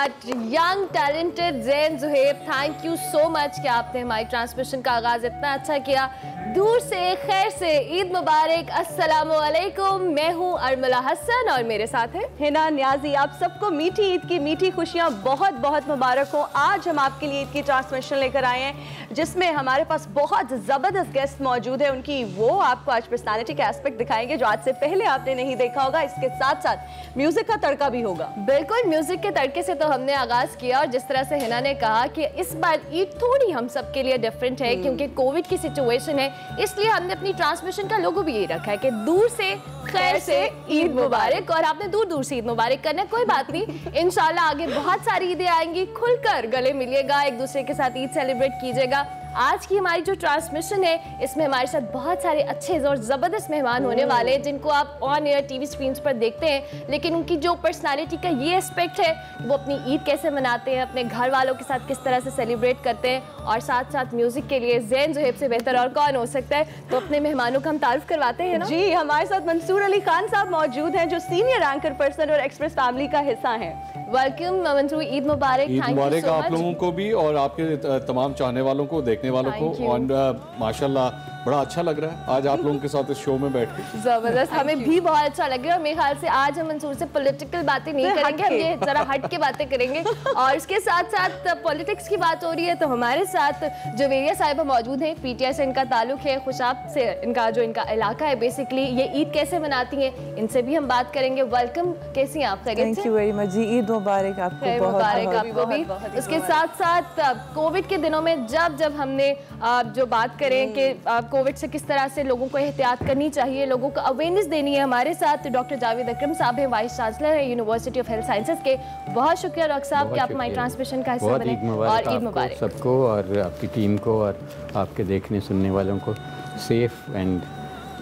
Smart young talented Zain Zuhaib, thank you so much कि आपने हमारी ट्रांसमिशन का आगाज़ इतना अच्छा किया। दूर से खैर से ईद मुबारक, अस्सलामु अलैकुम। मैं हूँ अरमला हसन और मेरे साथ है हिना नियाजी। आप सबको मीठी ईद की मीठी खुशियाँ बहुत बहुत मुबारक हो। आज हम आपके लिए ईद की ट्रांसमिशन लेकर आए हैं जिसमें हमारे पास बहुत ज़बरदस्त गेस्ट मौजूद है। उनकी वो आपको आज पर्सनालिटी के एस्पेक्ट दिखाएंगे जो आज से पहले आपने नहीं देखा होगा। इसके साथ साथ म्यूजिक का तड़का भी होगा। बिल्कुल, म्यूजिक के तड़के से तो हमने आगाज किया और जिस तरह से हिना ने कहा कि इस बार ईद थोड़ी हम सब के लिए डिफरेंट है क्योंकि कोविड की सिचुएशन है, इसलिए हमने अपनी ट्रांसमिशन का लोगो भी यही रखा है कि दूर से खैर से ईद मुबारक। और आपने दूर दूर से ईद मुबारक करना है, कोई बात नहीं, इंशाल्लाह आगे बहुत सारी ईदें आएंगी, खुलकर गले मिलिएगा, एक दूसरे के साथ ईद सेलिब्रेट कीजिएगा। आज की हमारी जो ट्रांसमिशन है इसमें हमारे साथ बहुत सारे अच्छे और ज़बरदस्त मेहमान होने वाले हैं जिनको आप ऑन एयर टीवी स्क्रीन पर देखते हैं, लेकिन उनकी जो पर्सनालिटी का ये एस्पेक्ट है वो अपनी ईद कैसे मनाते हैं, अपने घर वालों के साथ किस तरह से सेलिब्रेट करते हैं, और साथ साथ म्यूजिक के लिए ज़ैन ज़ुहैब से बेहतर और कौन हो सकता है। तो अपने मेहमानों का हम तारुफ करवाते हैं ना। जी, हमारे साथ मंसूर अली खान साहब मौजूद हैं जो सीनियर एंकर पर्सन और एक्सप्रेस फैमिली का हिस्सा हैं। वेलकम मंसूर, ईद मुबारक। ईद मुबारक आप लोगों को भी और आपके तमाम चाहने वालों को, देखने वालों को। और माशाल्लाह बड़ा अच्छा लग रहा है आज आप लोगों के साथ इस शो में बैठ के। जबरदस्त, हमें भी बहुत अच्छा लग रहा है। और मेरे ख्याल से आज हम मंसूर से पॉलिटिकल बातें नहीं करेंगे, हम ये जरा हट के बातें करेंगे। और इसके साथ साथ पॉलिटिक्स की बात हो रही है तो हमारे साथ जवेरिया साहिबा मौजूद हैं। पीटीआई से इनका ताल्लुक है, खुशाब से इनका जो इनका इलाका है बेसिकली। ये ईद कैसे मनाती हैं इनसे भी हम बात करेंगे। वेलकम, कैसी हैं आप? थैंक यू वेरी मच जी, ईद मुबारक आपको। मुबारक आपको भी। उसके साथ साथ कोविड के दिनों में जब हमने जो बात करें कि कोविड से किस तरह से लोगों को एहतियात करनी चाहिए, लोगों को अवेयरनेस देनी है, हमारे साथ डॉक्टर जावेद अकरम साहब हैं, वाइस चांसलर है यूनिवर्सिटी ऑफ हेल्थ साइंसेज के। बहुत शुक्रिया डॉक्टर साहब कि आप हमारी ट्रांसमिशन का हिस्सा बने। और ईद मुबारक सबको और आपकी टीम को और आपके देखने सुनने वालों को। सेफ एंड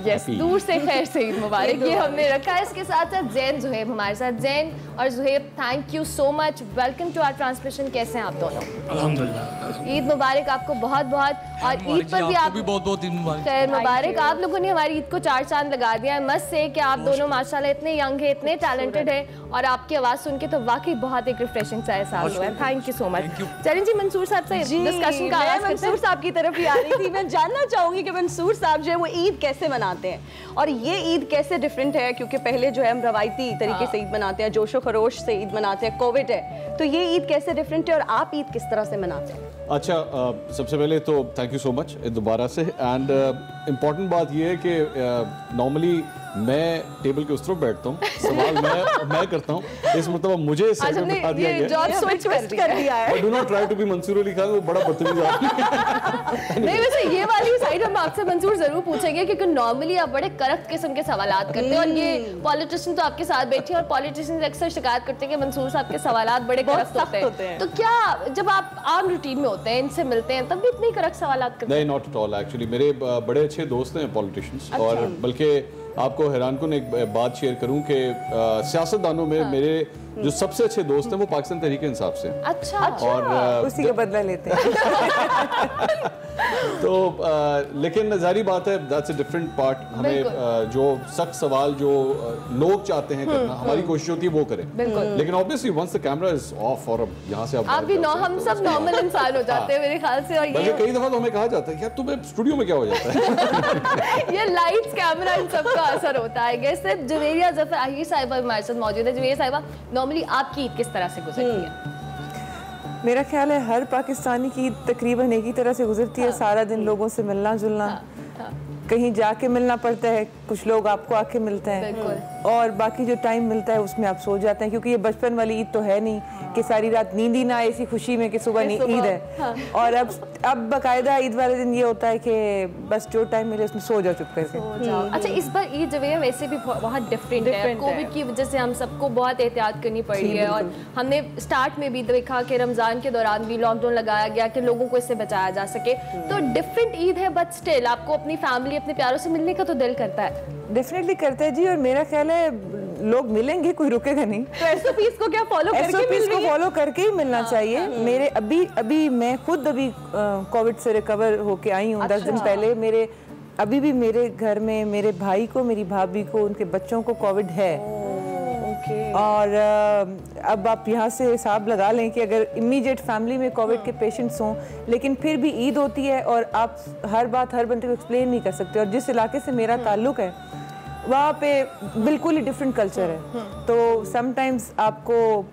यस, दूर से खैर से ईद मुबारक ये हमने रखा है। इसके साथ साथ ज़ैन ज़ुहैब हमारे साथ। ज़ैन और Zuhaib, thank you so much, welcome to our transmission. कैसे हैं आप दोनों? अल्हम्दुलिल्लाह, ईद मुबारक आपको बहुत बहुत। और ईद पर भी आपको भी बहुत बहुत ईद मुबारक। खैर मुबारक। आप लोगों ने हमारी ईद को चार चांद लगा दिया है। मस्त से कि आप दोनों माशाल्लाह इतने यंग है, इतने टैलेंटेड है, और आपकी आवाज़ सुन के तो वाकई बहुत एक रिफ्रेशिंग सा एहसास हुआ है। Thank you so much. चलें जी, मंसूर साहब से डिस्कशन का आगाज़ करते हैं। मंसूर साहब की तरफ ही आ रही थी। मैं जानना चाहूंगी कि मंसूर साहब जो है वो ईद कैसे मनाते हैं और ये ईद कैसे डिफरेंट है, क्योंकि पहले जो है हम रवायती तरीके से ईद मनाते हैं, जोशो खरोश से ईद मनाते हैं, कोविड है, तो ये ईद कैसे डिफरेंट है और आप ईद किस तरह से मनाते हैं? अच्छा, सबसे पहले तो थैंक यू सो मच दोबारा से। एंड इम्पॉर्टेंट बात ये है कि नॉर्मली मैं टेबल के उस तरफ बैठता हूँ, सवाल मैं करता हूँ, इस मतलब मुझे साइड में बिठा दिया गया। जॉब स्विच कर दिया है। I do not try to be Mansoor Ali Khan, वो बड़ा बदतमीज आदमी। नहीं, वैसे ये वाली साइड हम आपसे मंसूर जरूर पूछेंगे क्योंकि नॉर्मली आप बड़े करप्ट किस्म के सवालात करते हैं और ये पॉलिटिशियन तो आपके साथ बैठे हैं और पॉलिटिशियन अक्सर शिकायत करते हैं कि मंसूर साहब के सवालात बड़े करप्ट होते हैं। तो क्या जब आप आम रूटीन में होते हैं, इनसे मिलते हैं, तब भी इतनी करप्ट सवालात करते हैं? नहीं, नॉट एट ऑल। एक्चुअली मेरे बड़े अच्छे दोस्त हैं पॉलिटिशियंस। और बल्कि आपको हैरानकुन एक बात शेयर करूं कि सियासतदानों में मेरे जो सबसे अच्छे दोस्त हैं वो पाकिस्तान तहरीक इंसाफ से। अच्छा, और उसी का बदला लेते हैं। तो लेकिन जारी बात है, दैट्स अ डिफरेंट पार्ट। हमें जो सख्त सवाल जो लोग चाहते हैं करना, हमारी कोशिश होती है वो करें, लेकिन obviously once the camera is off और यहाँ से आप भी हम सब नॉर्मल इंसान हो जाते हैं मेरे ख्याल से। और ये कई दफा तो हमें कहा जाता है यार तुम्हें स्टूडियो में क्या हो जाता है। ये लाइट्स, कैमरा, इन सब का असर होता है। जैसे जवेरिया ज़फर आहिर साहिबा हमारे साथ मौजूद है। जवेरिया साहिबा, नॉर्मली आपकी ईद किस तरह से गुजरती है? मेरा ख्याल है हर पाकिस्तानी की तकरीबन एक ही तरह से गुजरती है। सारा दिन लोगों से मिलना जुलना, कहीं जाके मिलना पड़ता है, कुछ लोग आपको आके मिलते हैं, और बाकी जो टाइम मिलता है उसमें आप सो जाते हैं, क्योंकि ये बचपन वाली ईद तो है नहीं कि सारी रात नींद ही ना आए इसी खुशी में कि सुबह ईद है। और अब बाकायदा ईद वाले दिन ये होता है कि बस जो टाइम मिले उसमें सो जाओ चुपके से। अच्छा, इस बार ईद जो है वैसे भी बहुत डिफरेंट है। कोविड की वजह से हम सबको बहुत एहतियात करनी पड़ी है और हमने स्टार्ट में भी देखा कि रमज़ान के दौरान भी लॉकडाउन लगाया गया कि लोगों को इससे बचाया जा सके। तो डिफरेंट ईद है, बट स्टिल आपको अपनी फैमिली, अपने प्यारों से मिलने का तो दिल करता है। डेफिनेटली करते हैं जी, और मेरा ख्याल है लोग मिलेंगे, कोई रुकेगा नहीं। तो एसओपीज को क्या फॉलो करके ही मिलना चाहिए। मेरे अभी मैं खुद अभी कोविड से रिकवर होके आई हूँ 10 दिन पहले। मेरे अभी भी मेरे घर में मेरे भाई को, मेरी भाभी को, उनके बच्चों को कोविड है। और अब आप यहाँ से हिसाब लगा लें कि अगर इमीडिएट फैमिली में कोविड के पेशेंट्स हों, लेकिन फिर भी ईद होती है और आप हर बात हर बंदे को एक्सप्लेन नहीं कर सकते, और जिस इलाके से मेरा ताल्लुक़ है वहाँ पे बिल्कुल ही डिफरेंट कल्चर है, तो समटाइम्स आपको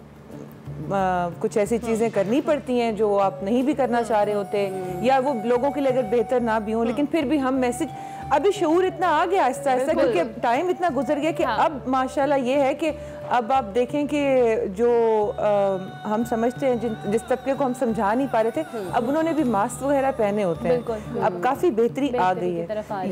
कुछ ऐसी चीज़ें करनी पड़ती हैं जो आप नहीं भी करना चाह रहे होते, या वो लोगों के लिए अगर बेहतर ना भी हो, लेकिन फिर भी हम मैसेज, अभी शऊर इतना आ गया आहिस्ता आहिस्ता, क्योंकि अब टाइम इतना गुजर गया कि अब माशाल्लाह ये है कि अब आप देखें कि जो हम समझते हैं जिस तबके को हम समझा नहीं पा रहे थे, अब उन्होंने भी मास्क वगैरह पहने होते हैं, अब काफ़ी बेहतरी आ गई है।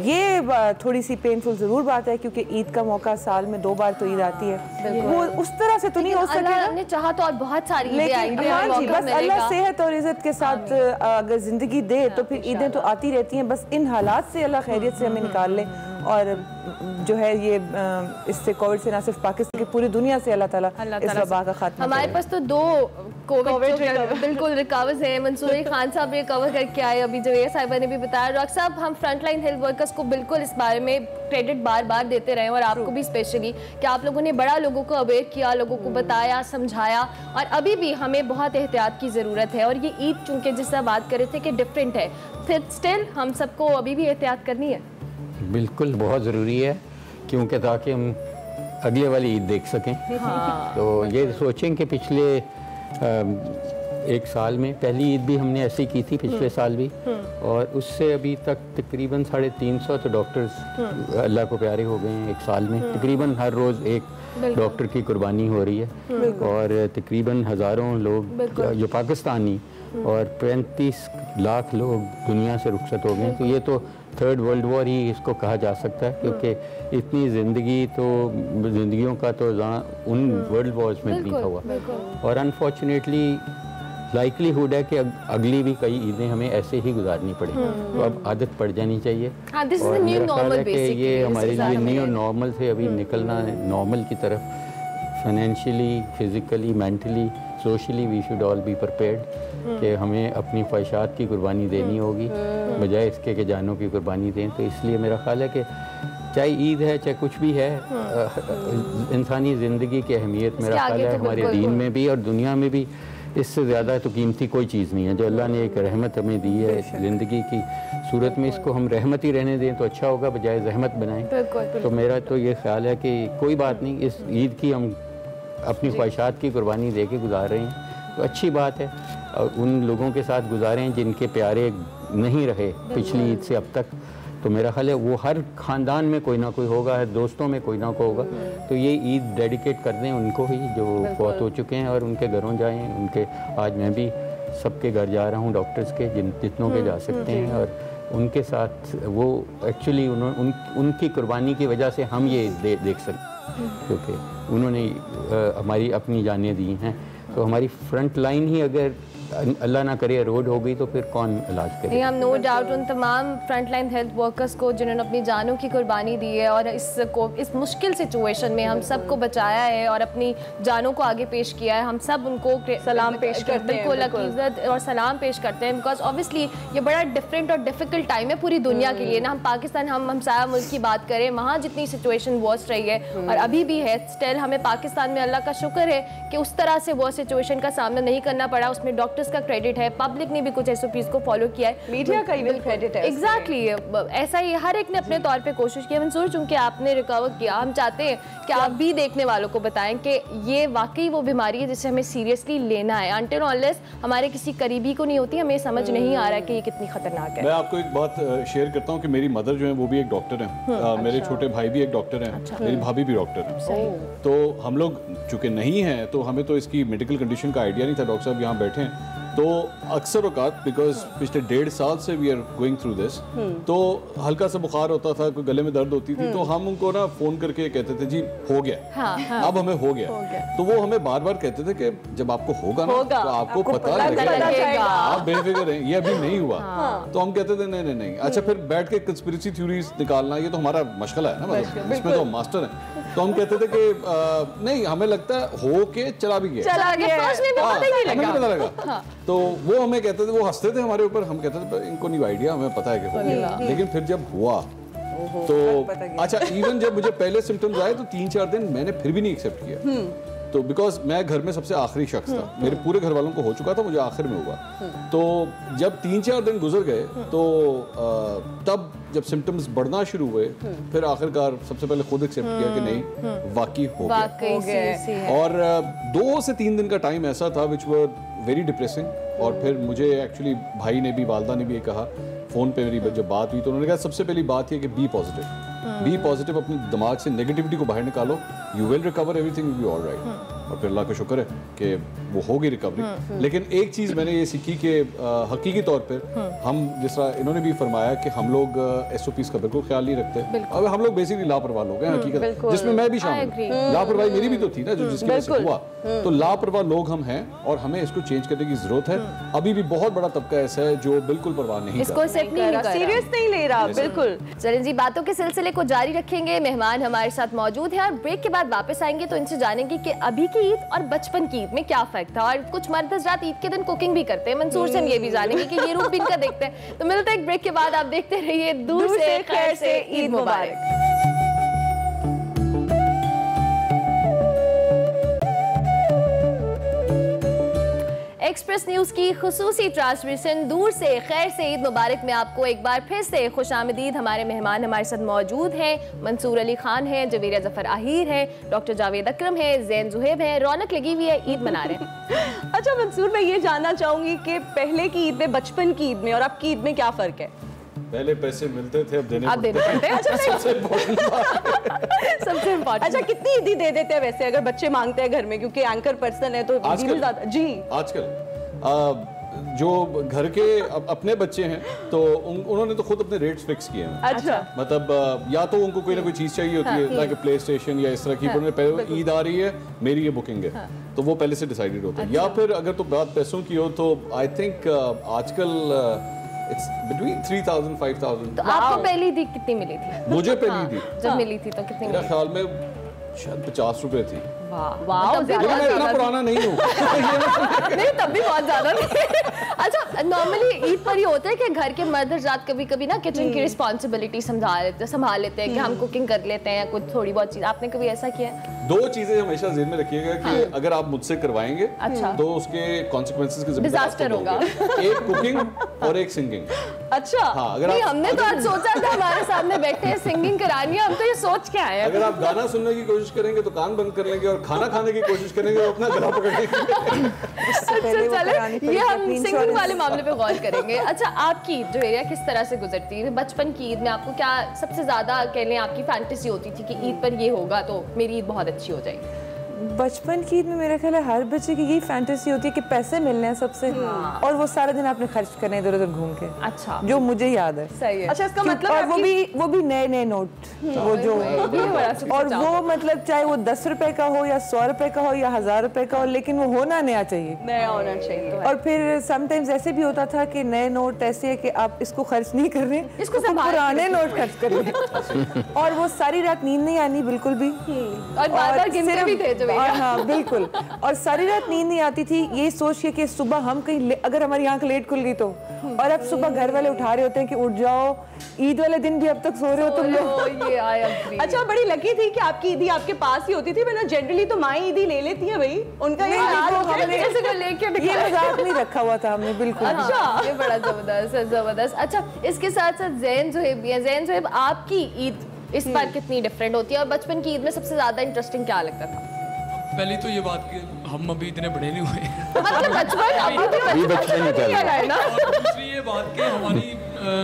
ये थोड़ी सी पेनफुल ज़रूर बात है, क्योंकि ईद का मौका साल में 2 बार तो ईद आती है, वो उस तरह से तो नहीं हो सकेगा, चाहा तो और बहुत सारी लेकिन हाँ जी, बस अल्लाह सेहत और इज्जत के साथ अगर जिंदगी दे तो फिर ईदें तो आती रहती हैं, बस इन हालात से अल्लाह खैरियत से हमें निकाल ले, और जो है ये इससे कोविड से ना सिर्फ पाकिस्तान की पूरी दुनिया से अल्लाह ताला इस वबा का खात्मा। हमारे पास तो 2 कोविड बिल्कुल रिकवर्स हैं, मंसूरी खान साहब भी रिकवर करके आए, अभी जो ये साहिबा ने भी बताया। डॉक्टर साहब, हम फ्रंटलाइन हेल्थ वर्कर्स को बिल्कुल इस बारे में क्रेडिट बार बार देते रहे, और आपको भी स्पेशली कि आप लोगों ने बड़ा लोगों को अवेयर किया, लोगों को बताया, समझाया, और अभी भी हमें बहुत एहतियात की ज़रूरत है। और ये ईद चूँकि जिससे बात कर रहे थे कि डिफरेंट है, फिर स्टिल हम सबको अभी भी एहतियात करनी है। बिल्कुल बहुत ज़रूरी है, क्योंकि ताकि हम अगले वाली ईद देख सकें। तो ये सोचें कि पिछले 1 साल में पहली ईद भी हमने ऐसी की थी, पिछले साल भी, और उससे अभी तक तकरीबन 350 तो डॉक्टर्स अल्लाह को प्यारे हो गए हैं 1 साल में। तकरीबन हर रोज़ एक डॉक्टर की कुर्बानी हो रही है, और तकरीबन हज़ारों लोग जो पाकिस्तानी और 35 लाख लोग दुनिया से रुखसत हो गए। तो ये तो 3rd वर्ल्ड वॉर ही इसको कहा जा सकता है, क्योंकि इतनी ज़िंदगियों का तो उन वर्ल्ड वॉर्स में भी हुआ, और अनफॉर्चुनेटली लाइकलीहुड है कि अगली भी कई ईदें हमें ऐसे ही गुजारनी पड़ेगी। तो अब आदत पड़ जानी चाहिए, और मेरा ख्याल है कि ये हमारे लिए न्यू नॉर्मल से अभी निकलना है नॉर्मल की तरफ। Financially, physically, mentally, socially we should all be prepared कि हमें अपनी ख्वाहिशात की कुर्बानी देनी होगी बजाय इसके कि जानों की कुर्बानी दें। तो इसलिए मेरा ख्याल है कि चाहे ईद है चाहे कुछ भी है, इंसानी ज़िंदगी की अहमियत मेरा ख्याल है हमारे दीन में भी और दुनिया में भी इससे ज़्यादा तो कीमती कोई चीज़ नहीं है। जो अल्लाह ने एक रहमत हमें दी है ज़िंदगी की सूरत में, इसको हम रहमत ही रहने दें तो अच्छा होगा बजाय जहमत बनाएं। तो मेरा तो ये ख्याल है कि कोई बात नहीं, इस ईद की हम अपनी ख्वाहिशात की कुर्बानी दे के गुजार रहे हैं तो अच्छी बात है। और उन लोगों के साथ गुजारें जिनके प्यारे नहीं रहे पिछली ईद से अब तक, तो मेरा ख्याल है वो हर ख़ानदान में कोई ना कोई होगा, हर दोस्तों में कोई ना कोई होगा। तो ये ईद डेडिकेट कर दें उनको ही जो फौत हो चुके हैं और उनके घरों जाएं। उनके आज मैं भी सबके घर जा रहा हूँ डॉक्टर्स के, जितनों के जा सकते हैं, और उनके साथ वो एक्चुअली उनकी कुर्बानी की वजह से हम ये देख सकते, क्योंकि उन्होंने हमारी अपनी जानें दी हैं। तो हमारी फ्रंट लाइन ही अगर अल्लाह ना करे रोड हो गई तो फिर कौन इलाज करे। हम नो डाउट उन तमाम फ्रंट लाइन हेल्थ वर्कर्स को जिन्होंने अपनी जानों की कुर्बानी दी है और इस मुश्किल सिचुएशन में हम सबको बचाया है और अपनी जानों को आगे पेश किया है, हम सब उनको सलाम पेश करते हैं, बिल्कुल अकीदत और सलाम पेश करते हैं। बिकॉज ऑब्वियसली ये बड़ा डिफरेंट और डिफिकल्ट टाइम है पूरी दुनिया के लिए ना। हम पाकिस्तान, हम सारा मुल्क की बात करें, वहाँ जितनी सिचुएशन वर्स्ट रही है और अभी भी है, स्टिल हमें पाकिस्तान में अल्लाह का शुक्र है कि उस तरह से वो सिचुएशन का सामना नहीं करना पड़ा। उसमें डॉक्टर्स का क्रेडिट है, पब्लिक ने भी कुछ SOPs को फॉलो किया है, मीडिया का इवन क्रेडिट है। एग्जैक्टली ऐसा ही हर एक ने अपने तौर पे कोशिश की। मंसूर, चूंकि आपने रिकवर किया, हम चाहते हैं कि आप भी देखने वालों को बताएं कि ये वाकई वो बीमारी है जिसे हमें सीरियसली लेना है। अनटिल अनलेस हमारे किसी करीबी को नहीं होती, हमें समझ नहीं आ रहा कि ये कितनी खतरनाक है। मैं आपको एक बात शेयर करता हूँ कि मेरी मदर जो है वो भी एक डॉक्टर हैं, मेरे छोटे भाई भी एक डॉक्टर हैं, मेरी भाभी भी डॉक्टर हैं। तो हम लोग चूंकि नहीं हैं तो हमें तो इसकी मेडिकल कंडीशन का आइडिया नहीं था। डॉक्टर साहब यहाँ बैठे हैं तो अक्सर औकात बिकॉज पिछले 1.5 साल से we are going through this, तो हल्का सा बुखार होता था, कोई गले में दर्द होती थी, तो हम उनको ना फोन करके कहते थे जी हो गया, अब हमें हो गया। तो वो हमें बार बार कहते थे कि जब आपको होगा ना तो आपको पता लगेगा, आप बेफिक्र हैं, ये अभी नहीं हुआ। तो हम कहते थे नहीं नहीं नहीं। अच्छा, फिर बैठ के कंस्पिरेसी थ्योरीज निकालना ये तो हमारा मशगला है ना, मतलब इसमें तो हम मास्टर हैं। तो हम कहते थे कि नहीं, हमें लगता है हो के चला भी गया, हमें पता लगा। तो वो हमें कहते थे, वो हंसते थे हमारे ऊपर, हम कहते थे इनको नहीं आइडिया, हमें पता है कि हो गया। लेकिन फिर जब हुआ तो अच्छा, इवन जब मुझे पहले सिम्टम्स आए तो 3-4 दिन मैंने फिर भी नहीं एक्सेप्ट किया। तो बिकॉज मैं घर में सबसे आखिरी शख्स था, मेरे पूरे घर वालों को हो चुका था, मुझे आखिर में हुआ। तो जब 3-4 दिन गुजर गए तो तब जब सिम्टम्स बढ़ना शुरू हुए, फिर आखिरकार सबसे पहले खुद एक्सेप्ट किया कि नहीं, वाकई हो गया। और 2 से 3 दिन का टाइम ऐसा था विच वर वेरी डिप्रेसिंग। और फिर मुझे एक्चुअली भाई ने भी, वालदा ने भी ये कहा, फ़ोन पे मेरी जब बात हुई तो उन्होंने कहा सबसे पहली बात ये कि बी पॉजिटिव, अपने दिमाग से नेगेटिविटी को बाहर निकालो, you will recover, everything will be alright. और फिर अल्लाह का शुक्र है कि वो होगी रिकवरी। लेकिन एक चीज़ मैंने ये सीखी कि हकीकी तौर पर हम, जिस तरह इन्होंने भी फरमाया कि हम लोग SOPs का बिल्कुल ख्याल नहीं रखते। अब हम लोग बेसिकली लापरवाह लोग हैं हकीकत, जिसमें मैं भी शामिल। लापरवाही मेरी भी तो थी ना, जो जिसकी वजह से हुआ। तो लापरवाह लोग हम हैं और हमें इसको चेंज करने की जरूरत है। अभी भी बहुत बड़ा तबका ऐसा है जो बिल्कुल परवाह नहीं इसको सीरियस नहीं ले रहा। बिल्कुल। चलिए जी, बातों के सिलसिले को जारी रखेंगे। मेहमान हमारे साथ मौजूद हैं और ब्रेक के बाद वापस आएंगे तो इनसे जानेंगे कि अभी की ईद और बचपन की ईद में क्या फर्क था। और कुछ मर्द हज़रात ईद के दिन कुकिंग भी करते हैं। मंसूर से हम ये भी जानेंगे कि ये रूप भी इनका देखते हैं। तो मिलते हैं एक ब्रेक के बाद। आप देखते रहिए दूर से खैर से ईद मुबारक। एक्सप्रेस न्यूज की खुसूसी ट्रांसमिशन दूर से खैर से ईद मुबारक में आपको एक बार फिर से खुशामदीद। हमारे मेहमान हमारे साथ मौजूद हैं। मंसूर अली खान हैं, जवेरिया जफर आहिर हैं, डॉक्टर जावेद अकरम हैं, ज़ैन ज़ुहैब हैं। रौनक लगी हुई है, ईद मना रहे हैं। अच्छा मंसूर, मैं ये जानना चाहूंगी कि पहले की ईद में, बचपन की ईद में और अब की ईद में क्या फर्क है? पहले पैसे मिलते थे, अब देने पड़ते हैं। सबसे इम्पोर्टेंट। अच्छा, कितनी ईदी दे देते हैं वैसे अगर बच्चे मांगते हैं घर में, क्योंकि एंकर पर्सन है तो आजकल जी आजकल जो घर के अपने बच्चे हैं तो उन्होंने तो खुद अपने रेट्स फिक्स किए हैं। अच्छा। मतलब या तो उनको कोई ना कोई चीज़ चाहिए होती है, लाइक प्ले स्टेशन या इस तरह की, उन्होंने पहले ईद आ रही है, मेरी ये बुकिंग है, तो वो पहले से डिसाइडेड होता है। या फिर अगर तो बात पैसों की हो तो आई थिंक आजकल इट्स बिटवीन 3000 5000। तो आपको पहली ईद कितनी मिली थी? मुझे पहली ईद जब मिली थी तो कितनी? मेरा ख्याल में शायद 50 रुपए थी। वाह, मैं इतना पुराना नहीं हूँ। नहीं, तब भी बहुत ज्यादा नहीं। अच्छा, नॉर्मली ईद पर ही होता है कि घर के मर्द हज़रात कभी कभी ना किचन की रिस्पॉन्सिबिलिटी संभाल लेते हैं कि हम कुकिंग कर लेते हैं, कुछ थोड़ी बहुत चीज। आपने कभी ऐसा किया है? 2 चीजें हमेशा ज़हन में रखिएगा कि अगर आप मुझसे करवाएंगे तो उसके कॉन्सिक्वेंसेस की डिजास्टर होगा। एक कुकिंग और एक सिंगिंग। अच्छा। हाँ, अगर नहीं, हमने तो आज सोचा था हमारे सामने बैठे हैं, सिंगिंग करानी है, हम तो ये सोच के आए हैं। अगर आप गाना सुनने की कोशिश करेंगे तो कान बंद कर लेंगे और खाना खाने की कोशिश करेंगे तो अपना गला पकड़ेंगे। चले, ये हम सिंगिंग वाले मामले पे गौर करेंगे। अच्छा, आपकी ईद जो एरिया किस तरह से गुजरती है? बचपन की ईद में आपको क्या सबसे ज्यादा कह लें आपकी फैंटेसी होती थी कि ईद पर ये होगा तो मेरी ईद बहुत अच्छी हो जाएगी? बचपन की ईद में मेरा ख्याल है हर बच्चे की यही फैंटेसी होती है कि पैसे मिलने हैं सबसे, और वो सारा दिन आपने खर्च करने इधर उधर घूम के। अच्छा, जो मुझे याद है। सही है। अच्छा, इसका मतलब और वो भी नए नोट, वो जो, और वो मतलब चाहे वो 10 रुपए का हो या 100 रुपए का हो या 1000 रुपए का हो, लेकिन वो होना नया चाहिए। नया होना चाहिए। और फिर समटाइम्स ऐसे भी होता था कि नए नोट ऐसे है कि आप इसको खर्च नहीं कर रहे, इसको तो पुराने नोट खर्च कर रहे। और वो सारी रात नींद नहीं आनी बिल्कुल भी, और बार-बार गिनते भी थे जो। हाँ बिल्कुल। और सारी रात नींद नहीं आती थी ये सोच के कि सुबह हम कहीं अगर हमारी आंख लेट खुल गई तो, और अब सुबह घर वाले उठा रहे होते हैं कि उठ जाओ, ईद वाले दिन भी अब तक सो रहे हो तुम लोग। ये आई एग्री। अच्छा, बड़ी लकी थी कि आपकी ईदी आपके पास ही होती थी, वरना जनरली तो माँ ईदी ले लेती है भाई, उनका ये मजाक नहीं रखा हुआ था हमने बिल्कुल। अच्छा, ये बड़ा जबरदस्त है, जबरदस्त। अच्छा, इसके साथ साथ ज़ैन ज़ुहैब भी है। ज़ैन ज़ुहैब, आपकी ईद इस बार कितनी डिफरेंट होती है और बचपन की ईद में सबसे ज्यादा इंटरेस्टिंग क्या लगता था? पहली तो ये बात कि हम अभी इतने बड़े नहीं हुए। मतलब बचपन अभी बचपन ही चल रहा है। और दूसरी ये बात कि हमारी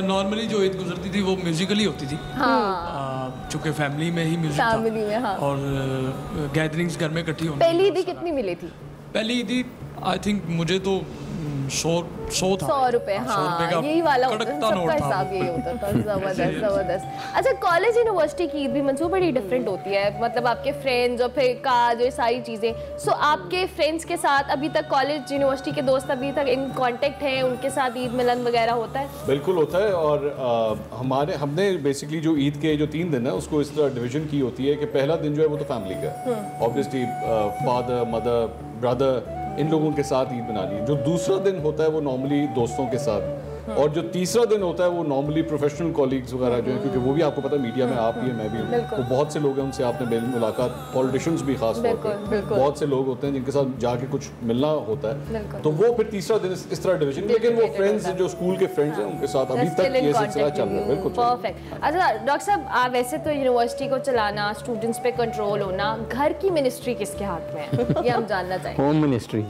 नॉर्मली जो ईद गुजरती थी वो म्यूजिकली होती थी। हाँ। चूँकि फैमिली में ही म्यूजिक था। फैमिली में, हाँ। और गैदरिंग्स घर में इकट्ठी होनी। पहली ईदी कितनी मिली थी? पहली ईदी आई थिंक मुझे तो 100 था। 100 रुपए, हाँ, यही वाला होता है, सबका हिसाब यही होता था। जबरदस्त जबरदस्त। अच्छा, कॉलेज यूनिवर्सिटी की ईद भी मंसूर बड़ी डिफरेंट होती है, मतलब आपके फ्रेंड्स और फिर काज और सारी चीज़ें। सो आपके फ्रेंड्स के साथ अभी तक, कॉलेज यूनिवर्सिटी के दोस्त अभी तक इन कांटेक्ट हैं, उनके साथ ईद मिलन वगैरह होता है? बिल्कुल होता है। और हमने बेसिकली जो ईद के जो 3 दिन है उसको इस तरह डिवीजन की होती है कि पहला दिन जो है वो तो फैमिली का, obviously father mother brother in लोगों के साथ ईद मना ली। जो दूसरा दिन होता है वो नॉर्मली दोस्तों के साथ और जो तीसरा दिन होता है वो नॉर्मली प्रोफेशनल कॉलीग्स वगैरह जो है, क्योंकि वो भी आपको पता है मीडिया में आप भी हैं, मैं भी हूँ, तो बहुत से लोग हैं उनसे आपने मेल मुलाकात, पॉलिटिशियंस भी खास तौर पर बहुत से लोग होते हैं जिनके साथ जाके कुछ मिलना होता है, तो वो फिर तीसरा दिन इस तरह डिवीजन, लेकिन वो फ्रेंड्स जो स्कूल के फ्रेंड्स हैं उनके साथ अभी तक ये सिलसिला चल रहा है। बिल्कुल परफेक्ट। अच्छा डॉक्टर साहब, आप वैसे तो यूनिवर्सिटी को चलाना, स्टूडेंट्स पे कंट्रोल होना, घर की मिनिस्ट्री किसके हाथ में है ये हम जानना चाहेंगे। होम मिनिस्ट्री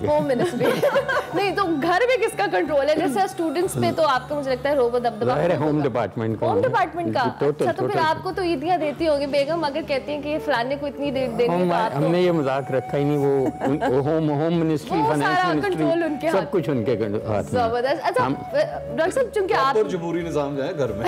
नहीं तो घर में किसका कंट्रोल है? जैसे स्टूडेंट्स पे तो आपको मुझे लगता है रोब दबदबा होम डिपार्टमेंट का। होम डिपार्टमेंट का अच्छा, तो फिर आपको तो ईदियां देती होगी बेगम, अगर कहती हैं कि फलाने को इतनी देनी है। हमने ये मजाक रखा ही नहीं, वो होम मिनिस्ट्री, फाइनेंस मिनिस्ट्री, सब कुछ उनके हाथ में। जबरदस्त। अच्छा डॉक्टर साहब, चूंकि आप जमहूरी निजाम जो है घर में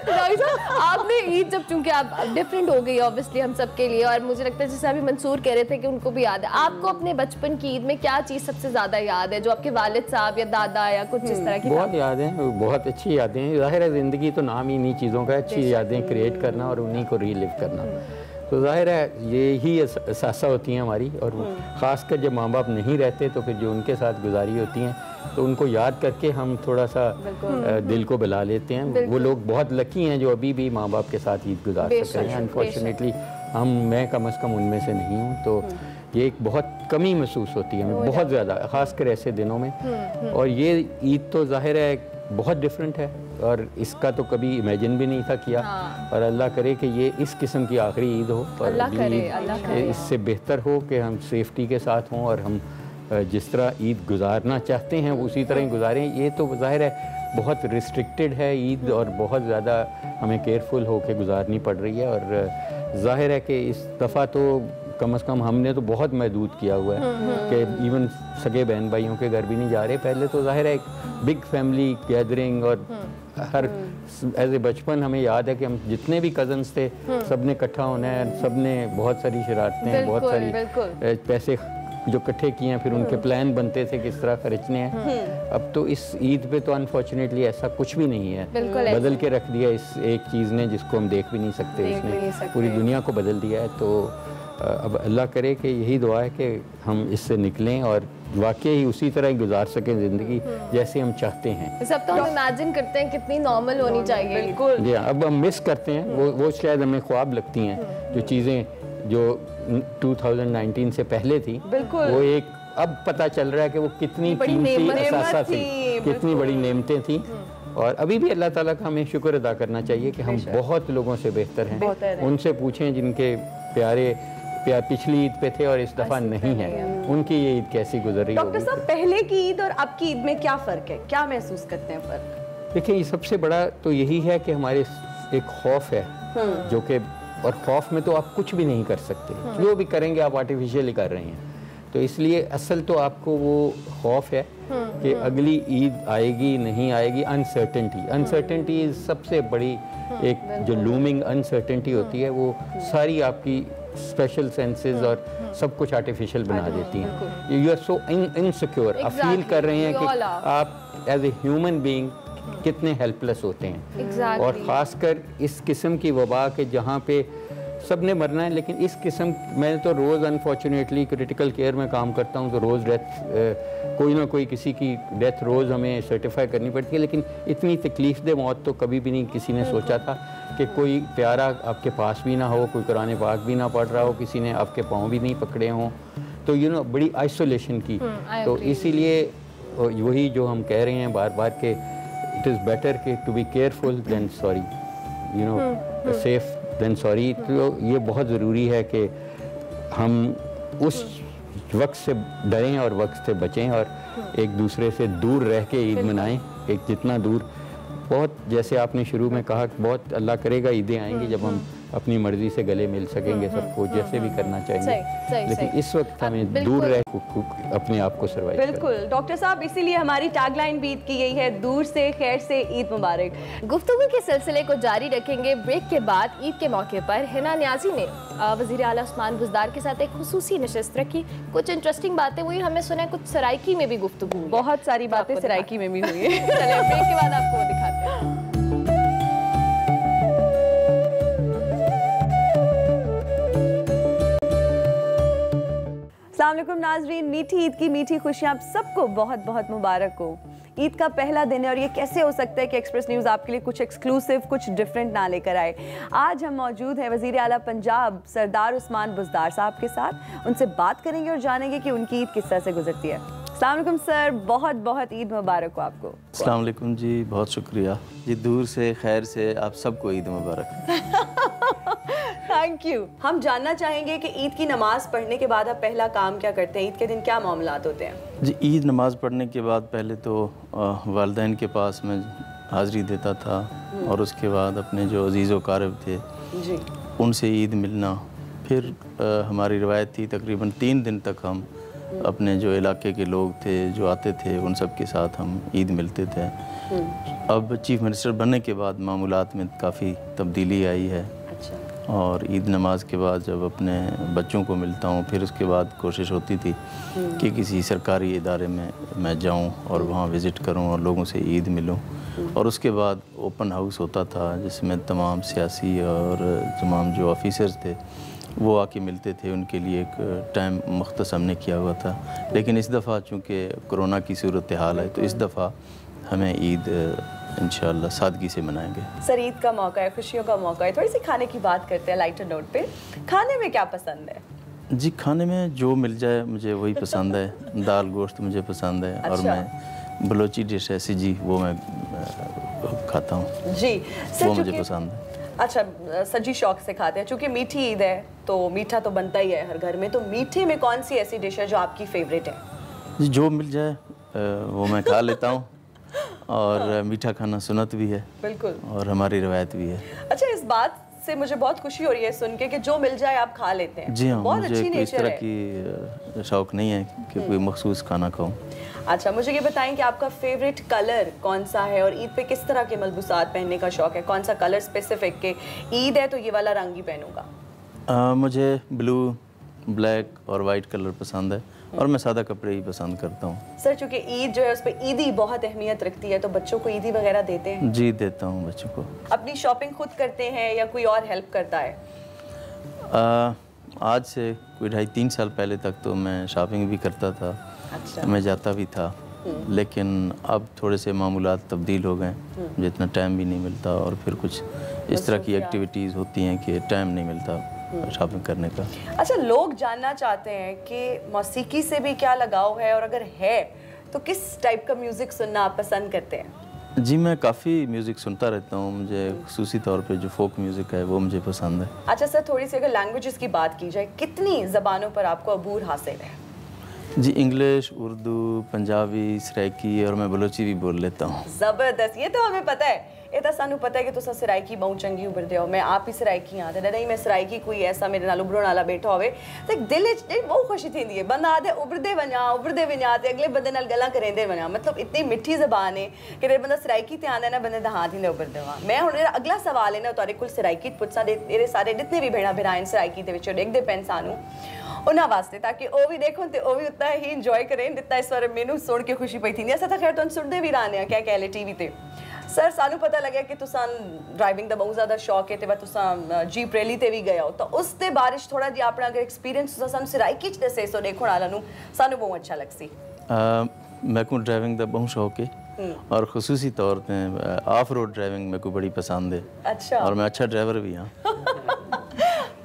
डॉक्टर साहब आपने ईद जब, चूंकि आप डिफरेंट हो गई ऑब्वियसली हम सब के लिए, और मुझे लगता है जैसे अभी मंसूर कह रहे थे कि उनको भी याद है, आपको अपने बचपन की ईद में क्या चीज सबसे ज्यादा याद है जो आपके वालिद साहब या दादा या कुछ इस तरह की? बहुत यादें हैं, बहुत अच्छी यादें हैं। जाहिर है जिंदगी तो नाम ही इन्हीं चीज़ों का, अच्छी यादें क्रिएट करना और उन्हीं को रीलिव करना, तो जाहिर है ये ही एहसासा होती हैं हमारी। और ख़ासकर जब माँ बाप नहीं रहते तो फिर जो उनके साथ गुजारी होती हैं तो उनको याद करके हम थोड़ा सा दिल को बला लेते हैं। वो लोग बहुत लकी हैं जो अभी भी माँ बाप के साथ ईद गुजार सकते हैं। अनफॉर्चुनेटली मैं कम अज़ कम उनमें से नहीं हूँ, तो ये एक बहुत कमी महसूस होती है बहुत ज़्यादा, ख़ासकर ऐसे दिनों में। और ये ईद तो जाहिर है बहुत डिफरेंट है और इसका तो कभी इमेजिन भी नहीं था किया। और अल्लाह करे कि ये इस किस्म की आखिरी ईद हो और अगली ईद इससे बेहतर हो, कि हम सेफ्टी के साथ हों और हम जिस तरह ईद गुजारना चाहते हैं उसी तरह ही गुजारें। ये तो ज़ाहिर है बहुत रिस्ट्रिक्टेड है ईद और बहुत ज़्यादा हमें केयरफुल होकर गुजारनी पड़ रही है। और ज़ाहिर है कि इस दफ़ा तो कम से कम हमने तो बहुत महदूद किया हुआ है कि इवन सगे बहन भाइयों के घर भी नहीं जा रहे। पहले तो ज़ाहिर है एक बिग फैमिली गैदरिंग और हर एज ए बचपन हमें याद है कि हम जितने भी कज़न्स थे सब ने इकट्ठा होना है, सब ने बहुत सारी शरारतें, बहुत सारी पैसे जो इकट्ठे किए हैं, फिर उनके प्लान बनते थे किस तरह खर्चने हैं। अब तो इस ईद पे तो अनफॉर्चुनेटली ऐसा कुछ भी नहीं है, बदल के रख दिया इस एक चीज़ ने जिसको हम देख भी नहीं सकते, इसने पूरी दुनिया को बदल दिया है। तो अब अल्लाह करे कि यही दुआ है कि हम इससे निकलें और वाकई ही उसी तरह ही गुजार सकें ज़िंदगी जैसे हम चाहते हैं। सब तो हम इमेजिन करते हैं कितनी नॉर्मल होनी चाहिए। बिल्कुल जी, अब हम मिस करते हैं वो शायद हमें ख्वाब लगती हैं जो चीज़ें जो 2019 से पहले थी, वो एक अब पता चल रहा है कि वो कितनी कीमती असासा थी, कितनी बड़ी नेमतें थी। और अभी भी अल्लाह ताला का हमें शुक्र अदा करना चाहिए कि हम बहुत लोगों से बेहतर हैं। उनसे पूछें जिनके प्यारे पिछली ईद पे थे और इस दफ़ा नहीं है, उनकी ये ईद कैसी गुजर रही है। डॉक्टर साहब, पहले की ईद और अब की ईद में क्या फ़र्क है, क्या महसूस करते हैं फ़र्क? देखिए, ये सबसे बड़ा तो यही है कि हमारे एक खौफ है जो कि, और खौफ में तो आप कुछ भी नहीं कर सकते, जो भी करेंगे आप आर्टिफिशियली कर रहे हैं। तो इसलिए असल तो आपको वो खौफ है कि अगली ईद आएगी नहीं आएगी। अनसर्टेनिटी सबसे बड़ी एक जो लूमिंग अनसर्टेनिटी होती है, वो सारी आपकी स्पेशल सेंसेस और सब कुछ आर्टिफिशियल बना देती हैं। यू आर सो इनसिक्योर, आप फील कर रहे हैं कि आप एज ए ह्यूमन बीइंग कितने हेल्पलेस होते हैं। और ख़ासकर इस किस्म की वबा के जहाँ पे सब ने मरना है, लेकिन इस किस्म, मैं तो रोज़ अनफॉर्चुनेटली क्रिटिकल केयर में काम करता हूँ, तो रोज़ डेथ कोई ना कोई किसी की डेथ रोज़ हमें सर्टिफाई करनी पड़ती है। लेकिन इतनी तकलीफ़ दे मौत तो कभी भी नहीं किसी ने सोचा था कि कोई प्यारा आपके पास भी ना हो, कोई कुरान पाक भी ना पढ़ रहा हो, किसी ने आपके पाँव भी नहीं पकड़े हों, तो बड़ी आइसोलेशन की। तो इसीलिए वही जो हम कह रहे हैं बार बार के इट इज़ बेटर के to be careful than sorry, safe than sorry. तो ये बहुत ज़रूरी है कि हम उस वक्त से डरें और वक्त से बचें और एक दूसरे से दूर रह के ईद मनाएं, एक जितना दूर, बहुत जैसे आपने शुरू में कहा, बहुत अल्लाह करेगा ईदें आएंगी जब हम अपनी मर्जी से गले मिल सकेंगे सबको, जैसे भी करना चाहेंगे। लेकिन इस वक्त हमें दूर रह अपने आप को सर्वाइव। बिल्कुल डॉक्टर साहब, इसीलिए हमारी टैगलाइन भी ईद की गई है, दूर से खैर से ईद मुबारक। गुफ्तगू के सिलसिले को जारी रखेंगे। ब्रेक के बाद ईद के मौके पर हिना न्याजी ने वज़ीर आला उस्मान बुज़दार के साथ एक खुसूसी नशिस्त रखी। कुछ इंटरेस्टिंग बातें हुई, हमें सुना है कुछ सराइकी में भी गुफ्तगू, बहुत सारी बातें सराइकी में भी हुई है। चलिए ब्रेक के बाद आपको वो दिखाते हैं। अस्सलाम वालेकुम नाज़रीन, मीठी ईद की मीठी खुशियाँ आप सबको बहुत बहुत मुबारक हो। ईद का पहला दिन है और ये कैसे हो सकता है कि एक्सप्रेस न्यूज़ आपके लिए कुछ एक्सक्लूसिव, कुछ डिफरेंट ना लेकर आए। आज हम मौजूद हैं वज़ीर आला पंजाब सरदार उस्मान बुज़दार साहब के साथ। उनसे बात करेंगे और जानेंगे कि उनकी ईद किस तरह से गुजरती है। अस्सलाम वालेकुम सर, बहुत बहुत ईद मुबारक हो आपको। अस्सलाम वालेकुम जी, बहुत शुक्रिया जी, दूर से खैर से आप सबको ईद मुबारक। Thank you. हम जानना चाहेंगे कि ईद की नमाज पढ़ने के बाद आप पहला काम क्या करते हैं? ईद के दिन क्या मामलात होते हैं? जी, ईद नमाज पढ़ने के बाद पहले तो वालिदैन के पास मैं हाज़िरी देता था और उसके बाद अपने जो अजीज़ व क़ारिब थे जी उनसे ईद मिलना। फिर हमारी रवायत थी तकरीबन 3 दिन तक हम अपने जो इलाके के लोग थे जो आते थे उन सब के साथ हम ईद मिलते थे। अब चीफ़ मिनिस्टर बनने के बाद मामूलात में काफ़ी तब्दीली आई है। अच्छा। और ईद नमाज के बाद जब अपने बच्चों को मिलता हूँ फिर उसके बाद कोशिश होती थी कि किसी सरकारी इदारे में मैं जाऊँ और वहाँ विज़िट करूँ और लोगों से ईद मिलूँ। और उसके बाद ओपन हाउस होता था जिसमें तमाम सियासी और तमाम जो ऑफिसर्स थे वो आके मिलते थे, उनके लिए एक टाइम मुख्तस हमने किया हुआ था। लेकिन इस दफ़ा चूँकि कोरोना की सूरत हाल है तो इस दफ़ा हमें ईद इंशाअल्लाह सादगी से मनाएंगे। सर, ईद का मौका है, खुशियों का मौका है, थोड़ी सी खाने की बात करते हैं लाइटर नोट पे। खाने में क्या पसंद है? जी, खाने में जो मिल जाए मुझे वही पसंद है। दाल गोश्त मुझे पसंद है। अच्छा। और मैं बलोची डिश है सिजी, वो मैं खाता हूँ जी सर, वो मुझे पसंद है। अच्छा, सजी शौक से खाते हैं। चूँकि मीठी ईद है तो मीठा तो बनता ही है हर घर में, तो मीठे में कौन सी ऐसी डिश है जो आपकी फेवरेट है? जी, जो मिल जाए वो मैं खा लेता हूँ और मीठा खाना सुन्नत भी है बिल्कुल और हमारी रवायत भी है। अच्छा, इस बात से मुझे बहुत खुशी हो रही है सुन के कि जो मिल जाए आप खा लेते हैं। जी हाँ, बहुत मुझे अच्छी कोई इस नेचर तरह है। की शौक नहीं है कि कोई मखसूस खाना खाऊं। अच्छा, मुझे ये बताएं कि आपका फेवरेट कलर कौन सा है और ईद पे किस तरह के मलबूसात पहनने का शौक है? कौन सा कलर स्पेसिफिक के ईद है तो ये वाला रंग ही पहनूंगा? मुझे ब्लू, ब्लैक और वाइट कलर पसंद है और मैं सादा कपड़े ही पसंद करता हूँ। सर, चूँकि ईद जो है उस पर ईदी बहुत अहमियत रखती है, तो बच्चों को ईदी वगैरह देते हैं? जी, देता हूँ बच्चों को। अपनी शॉपिंग खुद करते हैं या कोई और हेल्प करता है? आज से कोई 2.5-3 साल पहले तक तो मैं शॉपिंग भी करता था। अच्छा। मैं जाता भी था, लेकिन अब थोड़े से मामूलात तब्दील हो गए, मुझे इतना टाइम भी नहीं मिलता और फिर कुछ इस तरह की एक्टिविटीज़ होती हैं कि टाइम नहीं मिलता शॉपिंग करने का। अच्छा, लोग जानना चाहते हैं कि मौसीकी से भी क्या लगाव है और अगर है तो किस टाइप का म्यूज़िक सुनना आप पसंद करते हैं? जी, मैं काफ़ी म्यूज़िक सुनता रहता हूँ। मुझे खुसूसी तौर पे जो फोक म्यूज़िक है वो मुझे पसंद है। अच्छा सर, थोड़ी सी अगर लैंग्वेजेस की बात की जाए, कितनी ज़बानों पर आपको अबूर हासिल है? जी, इंग्लिश, उर्दू, पंजाबी, सराइकी और मैं बलोची भी बोल लेता हूँ। ज़बरदस्त, ये तो हमें पता है। ये तो सानू पता है कि तुसा सराइकी बहुत चंगी उभरदे हो। मैं आप ही सराइकी आते नहीं, मैं सराइकी कोई ऐसा मेरे नाल उभरण वाला बैठा होवे तो दिल च बहुत खुशी थी है। बंदा आदे उभरदे वना ते अगले बंदे नाल गल्लां करेंदे वना। मतलब इतनी मिठी ज़बान है कि जेह्ड़ा बंदा सराइकी ते आंदा ना, बंदे दा हाथ ही उभरदे वा। मैं हुण मेरा अगला सवाल है ना तुहाडे कोल सराइकी पुछसां दे, मेरे सारे जितने भी भेड़ा भरा सराइकी दे विच देखदे पैन सानू उन्हां वास्ते, ताकि वो भी देखो तो वो भी उतना ही इंजॉय करें जितना इस बार मैनू सुन के खुशी पई थी। असां तां खैर तुहानू सुनदे भी रहने क्या कह ले टीवी ते। सर, सानू पता लगे कि तुसां ड्राइविंग दा बहुत ज़्यादा शौक है, ते तुसां जीप रैली ते भी गए हो, तो उस ते बारिश थोड़ा जी अपना अगर एक्सपीरियंस तुसां सानू सराइकी च दसे सो देखण वाला नू सानू बहुत अच्छा लगसी। मैं को ड्राइविंग दा बहुत शौक है और खुसूसी तौर पे ऑफ रोड ड्राइविंग मेरे को बड़ी पसंद है। अच्छा। और मैं अच्छा ड्राइवर भी हाँ।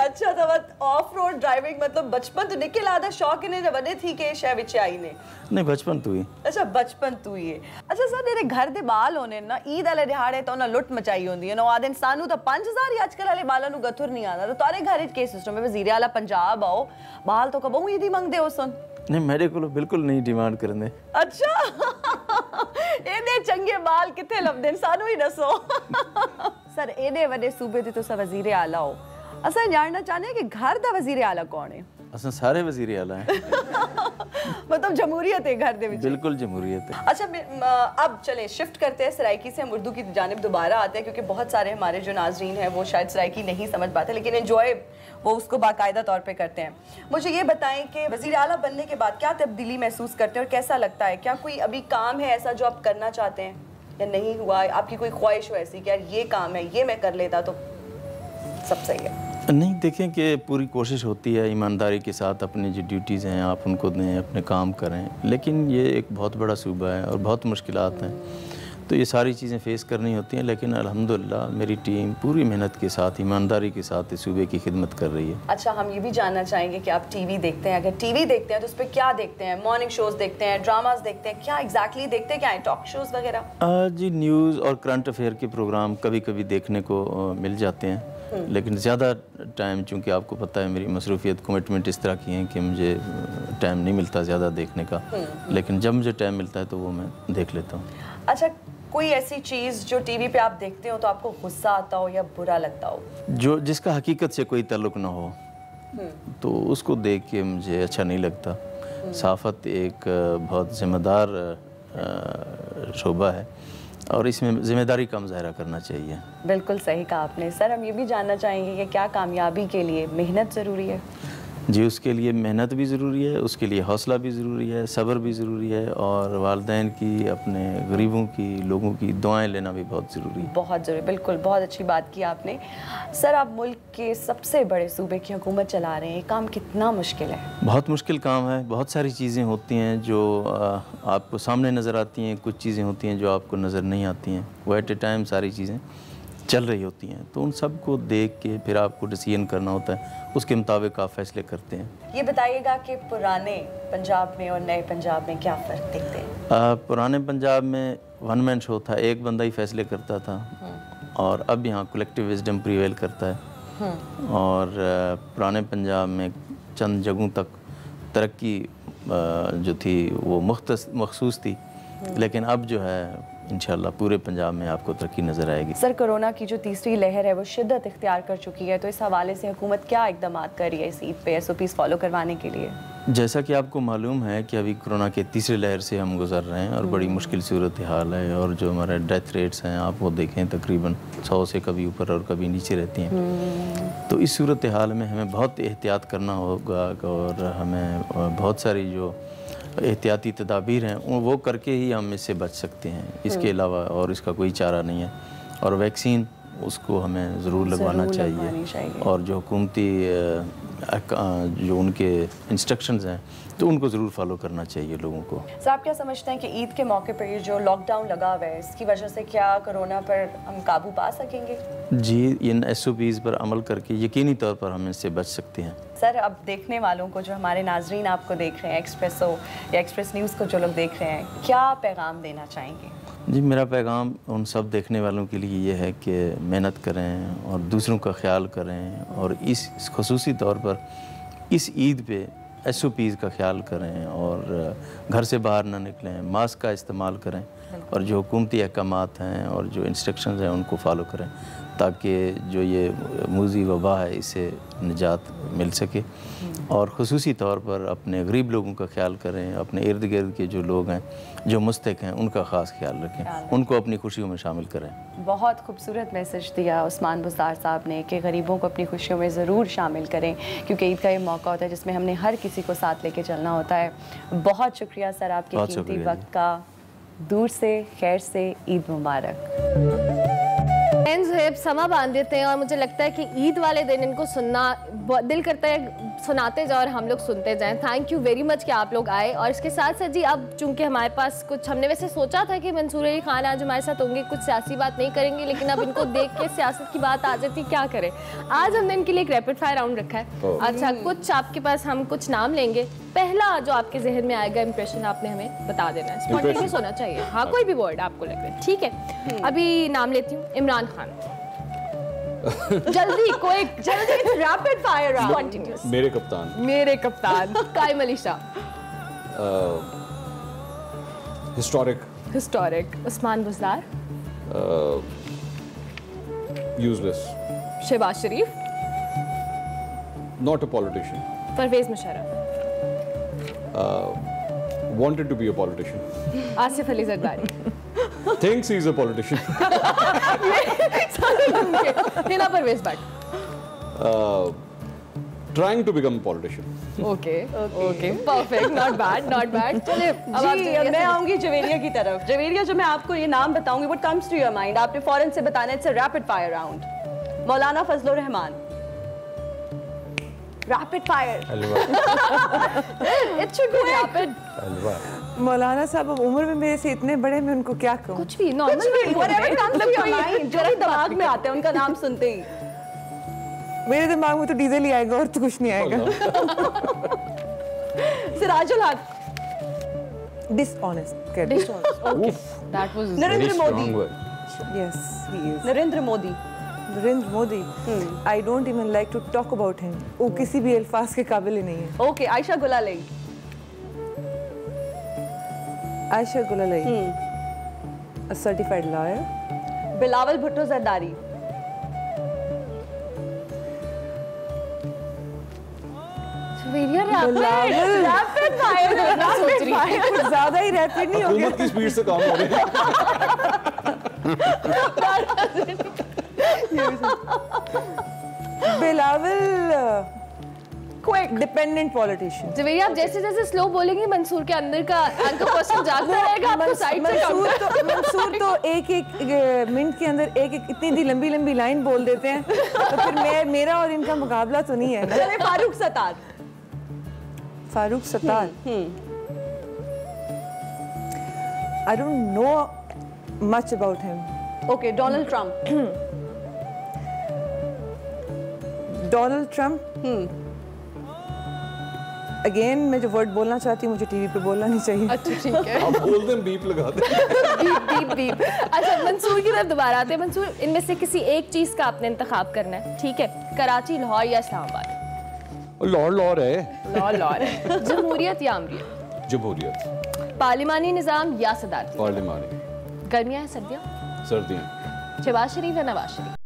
अच्छा, तो ऑफ रोड ड्राइविंग मतलब बचपन तो निकल आदा शौक ने जब बड़े थी के शय विच आई ने? नहीं, बचपन तो ही। अच्छा, बचपन तू ही है। अच्छा सर, तेरे घर दे बाल होने ना ईद वाले दिहाड़े तो ना लुट मचाई होंदी है ना, आदन सानू तो 5000 आजकल वाले बालों नु गथुर नहीं आदा। तो तारे घर के सिस्टम है? वज़ीर आला पंजाब आओ, बाल तो कबहू ईदी मंगदे हो सुन? नहीं, मेरे को बिल्कुल नहीं डिमांड करने। अच्छा। एदे चंगे बाल किथे लभदे सानू ही दसो। सर, एदे वडे सूबे ते तुसा वज़ीर आला हो, असा जानना चाहते हैं कि घर दा वज़ीर आला कौन है? असां सारे वज़ीर आला हैं। मतलब जमहूरियत है घर दे विच? बिल्कुल जमहूरियत है। अच्छा, अब चलें शिफ्ट करते हैं सराइकी से, हम उर्दू की जानिब दोबारा आते हैं, क्योंकि बहुत सारे हमारे जो नाजरीन हैं वो शायद सराइकी नहीं समझ पाते, लेकिन एंजॉय वो उसको बाकायदा तौर पे करते हैं। मुझे ये बताएं कि वज़ीर आला बनने के बाद क्या तब्दीली महसूस करते हैं और कैसा लगता है? क्या कोई अभी काम है ऐसा जो आप करना चाहते हैं या नहीं हुआ? आपकी कोई ख्वाहिश हो ऐसी कि यार ये काम है, ये मैं कर लेता तो सब सही है? नहीं, देखें कि पूरी कोशिश होती है ईमानदारी के साथ अपनी जो ड्यूटीज़ हैं आप उनको दें, अपने काम करें, लेकिन ये एक बहुत बड़ा सूबा है और बहुत मुश्किलात हैं, तो ये सारी चीज़ें फ़ेस करनी होती हैं। लेकिन अल्हम्दुलिल्लाह मेरी टीम पूरी मेहनत के साथ, ईमानदारी के साथ इस सूबे की खिदमत कर रही है। अच्छा, हम ये भी जानना चाहेंगे कि आप टीवी देखते हैं, अगर टीवी देखते हैं तो उस पर क्या देखते हैं? मॉर्निंग शोज़ देखते हैं, ड्रामास देखते हैं, क्या एग्जैक्टली देखते हैं, क्या है, टॉक शोज़ वगैरह? जी, न्यूज़ और करंट अफेयर के प्रोग्राम कभी कभी देखने को मिल जाते हैं, लेकिन ज़्यादा टाइम, चूँकि आपको पता है मेरी मसरूफियत, कमिटमेंट इस तरह की हैं कि मुझे टाइम नहीं मिलता ज़्यादा देखने का, लेकिन जब मुझे टाइम मिलता है तो वो मैं देख लेता हूँ। अच्छा, कोई ऐसी चीज़ जो टीवी पे आप देखते हो तो आपको गुस्सा आता हो या बुरा लगता हो? जो जिसका हकीकत से कोई ताल्लुक़ ना हो तो उसको देख के मुझे अच्छा नहीं लगता। सहाफ़त एक बहुत ज़िम्मेदार शोबा है और इसमें ज़िम्मेदारी का मुज़ाहरा करना चाहिए। बिल्कुल सही कहा आपने। सर, हम ये भी जानना चाहेंगे कि क्या कामयाबी के लिए मेहनत ज़रूरी है? जी, उसके लिए मेहनत भी ज़रूरी है, उसके लिए हौसला भी ज़रूरी है, सब्र भी ज़रूरी है और वालिदैन की, अपने गरीबों की, लोगों की दुआएं लेना भी बहुत ज़रूरी है। बहुत ज़रूरी, बिल्कुल, बहुत अच्छी बात की आपने। सर, आप मुल्क के सबसे बड़े सूबे की हुकूमत चला रहे हैं, ये काम कितना मुश्किल है? बहुत मुश्किल काम है। बहुत सारी चीज़ें होती हैं जो आपको सामने नज़र आती हैं, कुछ चीज़ें होती हैं जो आपको नज़र नहीं आती हैं। वो एट ए टाइम सारी चीज़ें चल रही होती हैं, तो उन सब को देख के फिर आपको डिसीजन करना होता है, उसके मुताबिक आप फैसले करते हैं। ये बताइएगा कि पुराने पंजाब में और नए पंजाब में क्या फ़र्क दिखते हैं? पुराने पंजाब में वन मैन शो था, एक बंदा ही फैसले करता था और अब यहाँ कलेक्टिव विजडम प्रीवेल करता है। और पुराने पंजाब में चंद जगहों तक तरक्की जो थी वो मखसूस थी, लेकिन अब जो है इंशाल्लाह पूरे पंजाब में आपको तरक्की नज़र आएगी। सर, कोरोना की जो तीसरी लहर है वो शिद्दत इख्तियार कर चुकी है, तो इस हवाले से हुकूमत क्या इक़दामात कर रही है इस ईद पे SOPs फॉलो करवाने के लिए? जैसा कि आपको मालूम है कि अभी कोरोना के तीसरी लहर से हम गुजर रहे हैं और बड़ी मुश्किल सूरत हाल है और जो हमारे डेथ रेट्स हैं आप वो देखें तकरीबन 100 से कभी ऊपर और कभी नीचे रहती हैं। तो इस सूरत हाल में हमें बहुत एहतियात करना होगा और हमें बहुत सारी जो एहतियाती तदाबीर हैं वो करके ही हम इससे बच सकते हैं। इसके अलावा और इसका कोई चारा नहीं है। और वैक्सीन उसको हमें ज़रूर लगवाना चाहिए और जो हुकूमती जो उनके इंस्ट्रक्शंस हैं तो उनको ज़रूर फॉलो करना चाहिए लोगों को। सर, आप क्या समझते हैं कि ईद के मौके पर ये जो लॉकडाउन लगा हुआ है इसकी वजह से क्या कोरोना पर हम काबू पा सकेंगे? जी, इन SOPs पर अमल करके यकीनी तौर पर हम इससे बच सकते हैं। सर, अब देखने वालों को, जो हमारे नाजरीन आपको देख रहे हैं, एक्सप्रेसो या एक्सप्रेस न्यूज़ को जो लोग देख रहे हैं, क्या पैगाम देना चाहेंगे? जी, मेरा पैगाम उन सब देखने वालों के लिए ये है कि मेहनत करें और दूसरों का ख्याल करें और इस खुसूसी तौर पर इस ईद पे SOPs का ख्याल करें और घर से बाहर ना निकलें, मास्क का इस्तेमाल करें और जो हुकूमती अहकामात हैं और जो इंस्ट्रक्शंस हैं उनको फॉलो करें ताकि जो ये मूज़ी वबा है इससे निजात मिल सके। और ख़ुसूसी तौर पर अपने गरीब लोगों का ख्याल करें, अपने इर्द गिर्द के जो लोग हैं जो मुस्तक हैं उनका ख़ास ख्याल रखें, उनको अपनी खुशियों में शामिल करें। बहुत खूबसूरत मैसेज दिया उस्मान बुज़दार साहब ने कि गरीबों को अपनी खुशियों में ज़रूर शामिल करें, क्योंकि ईद का ये मौका होता है जिसमें हमने हर किसी को साथ लेके चलना होता है। बहुत शुक्रिया सर आपके कीमती वक्त का। दूर से खैर से ईद मुबारक। समा बांध देते हैं और मुझे लगता है कि ईद वाले दिन इनको सुनना दिल करता है सुनाते जाओ और हम लोग सुनते जाएं। थैंक यू वेरी मच कि आप लोग आए। और इसके साथ साथ जी अब चूंकि हमारे पास कुछ, हमने वैसे सोचा था कि मंसूर अली खान आज हमारे साथ होंगे, कुछ सियासी बात नहीं करेंगे, लेकिन अब इनको देख के सियासत की बात आ जाती, क्या करें। आज हमने इनके लिए एक रैपिड फायर राउंड रखा है। अच्छा, कुछ आपके पास हम कुछ नाम लेंगे, पहला जो आपके जहन में आएगा इंप्रेशन आपने हमें बता देना है, स्पॉन्टेनियस होना चाहिए। हाँ, कोई भी वर्ड आपको लग रहा है, ठीक है। अभी नाम लेती हूँ, इमरान खान। जल्दी कोई, जल्दी, रैपिड फायर राउंड। मेरे कप्तान। मेरे कप्तान। Qaim Ali Shah. Historic. Usman Buzdar. Useless. Shehbaz Sharif. Not a politician. Pervez Musharraf. wanted to be a politician. Asif Ali Zardari. Thinks he's a politician. Hina Pervez Bhatt. Trying to become a politician. Okay, perfect, not bad. चलिए, अब मैं आऊंगी जवेरिया की तरफ। जवेरिया, जो मैं आपको ये नाम बताऊंगी, what comes to your mind? आपने फौरन से बताना है, it's a rapid fire round. Maulana Fazlur Rahman. Rapid fire. हलवा। It should be rapid. हलवा। मौलाना साहब अब उम्र में मेरे से इतने बड़े, मैं उनको क्या कहूँ? कुछ भी normal, whatever comes to your mind, जो भी दिमाग में आता है उनका नाम सुनते ही। मेरे दिमाग में तो डीजल ही आएगा और तो कुछ नहीं आएगा। Sirajul Haq. Dishonest. Okay, that was Narendra Modi. Yes, he is. Narendra Modi. Narendra Modi, I don't even like to talk about him. वो किसी भी अल्फाज के काबिल ही नहीं है। Okay, Ayesha Gulalai. Ayesha Gulalai, a certified lawyer. Bilawal Bhutto Zardari. Rapid fire. Rapid fire. कुछ ज्यादा ही रैपिड नहीं हो गया? हुकूमत की स्पीड से काम हो रही है। Bilawal quick dependent politician. Javeri, आप जैसे जैसे स्लो बोलेंगे मंसूर के अंदर का एंकर पर्सन जागता रहेगा, आपको साइड से मंसूर तो एक मिनट के अंदर एक इतनी लंबी लंबी लाइन बोल देते हैं, तो फिर मेरा और इनका मुकाबला तो नहीं है ना। चले Farooq Sattar. Farooq Sattar, I don't know much about him. Okay, Donald Trump. Donald Trump, again मैं जो वर्ड बोलना चाहती हूँ मुझे टीवी पे बोलना नहीं चाहिए। अच्छा ठीक है। आप बोल दें, बीप लगा दें। Beep beep beep. अच्छा, मंसूर की तरफ दोबारा आते हैं। मंसूर, इनमें से किसी एक चीज का आपने इंतखाब करना है, ठीक है? कराची, लाहौर या इस्लामाबाद? लाहौर है। लाहौर। जमहूरियत या अमरीत? जमहूरियत। पार्लिमानी निजाम या सदारती? पार्लिमानी। गर्मियाँ या सर्दियाँ? सर्दियाँ। शहबाज शरीफ या नवाज शरीफ?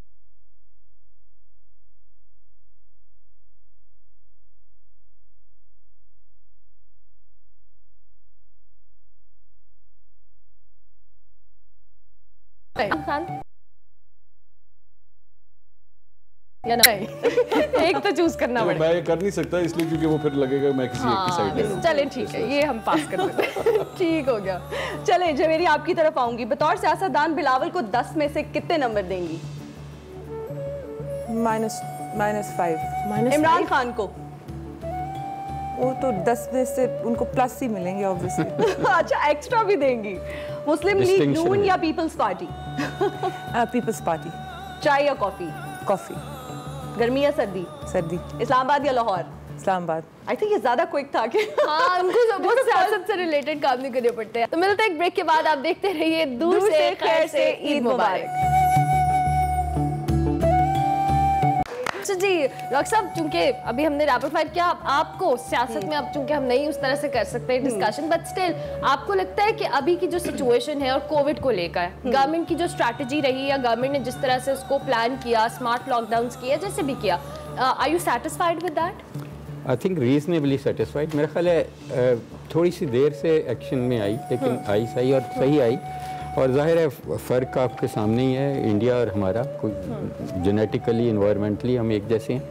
या नहीं? एक तो चूज करना पड़ेगा। मैं ये कर नहीं सकता इसलिए क्योंकि वो फिर लगेगा मैं किसी एक की साइड में। चले ठीक है, ये हम पास कर देते हैं। ठीक हो गया। चले जवेरी, आपकी तरफ आऊंगी। बतौर सियासतदान बिलावल को 10 में से कितने नंबर देंगी? -5। इमरान खान को? वो तो 10 में से उनको प्लस ही मिलेंगे ऑब्वियसली। अच्छा, एक्स्ट्रा भी देंगी। मुस्लिम लीग नून या पीपल्स पार्टी? Peoples party. चाय या कॉफी? कॉफी। गर्मी या सर्दी? सर्दी। इस्लामाबाद या लाहौर? इस्लामाबाद। आई थिंक ये ज्यादा क्विक था कि हाँ, उनको बहुत सियासत से रिलेटेड काम नहीं करने पड़ते हैं। तो मिलते हैं एक ब्रेक के बाद। आप देखते रहिए दूर से खैर से ईद मुबारक। अच्छा जी, डॉक्टर साहब, चूंकि अभी हमने रैपिड फायर किया, आपको सियासत में अब चूंकि हम नहीं उस तरह से कर सकते डिस्कशन, बट स्टिल आपको लगता है कि अभी की जो सिचुएशन है और कोविड को लेकर गवर्नमेंट की जो स्ट्रैटेजी रही या गवर्नमेंट ने जिस तरह से उसको प्लान किया, स्मार्ट लॉकडाउन्स किया, जैसे भी किया, are you satisfied with that? I think reasonably satisfied. मेरा ख्याल है थोड़ी सी देर से एक्शन में आई, लेकिन आई सही और सही आई। और जाहिर है फ़र्क आपके सामने ही है, इंडिया और हमारा। कोई जेनेटिकली इन्वायरमेंटली हम एक जैसे हैं,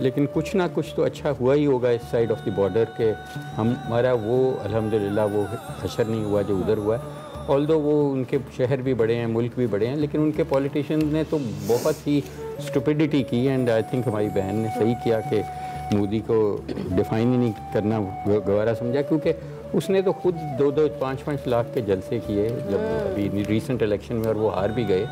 लेकिन कुछ ना कुछ तो अच्छा हुआ ही होगा इस साइड ऑफ द बॉर्डर के। हमारा वो अल्हम्दुलिल्लाह वो हशर नहीं हुआ जो उधर हुआ है। ऑल्दो वो उनके शहर भी बड़े हैं, मुल्क भी बड़े हैं, लेकिन उनके पॉलिटिशियंस ने तो बहुत ही स्टुपिडिटी की। एंड आई थिंक हमारी बहन ने सही किया कि मोदी को डिफाइन ही नहीं करना गवारा समझा, क्योंकि उसने तो खुद 2-2, 5-5 लाख के जलसे किए जब अभी रीसेंट इलेक्शन में, और वो हार भी गए।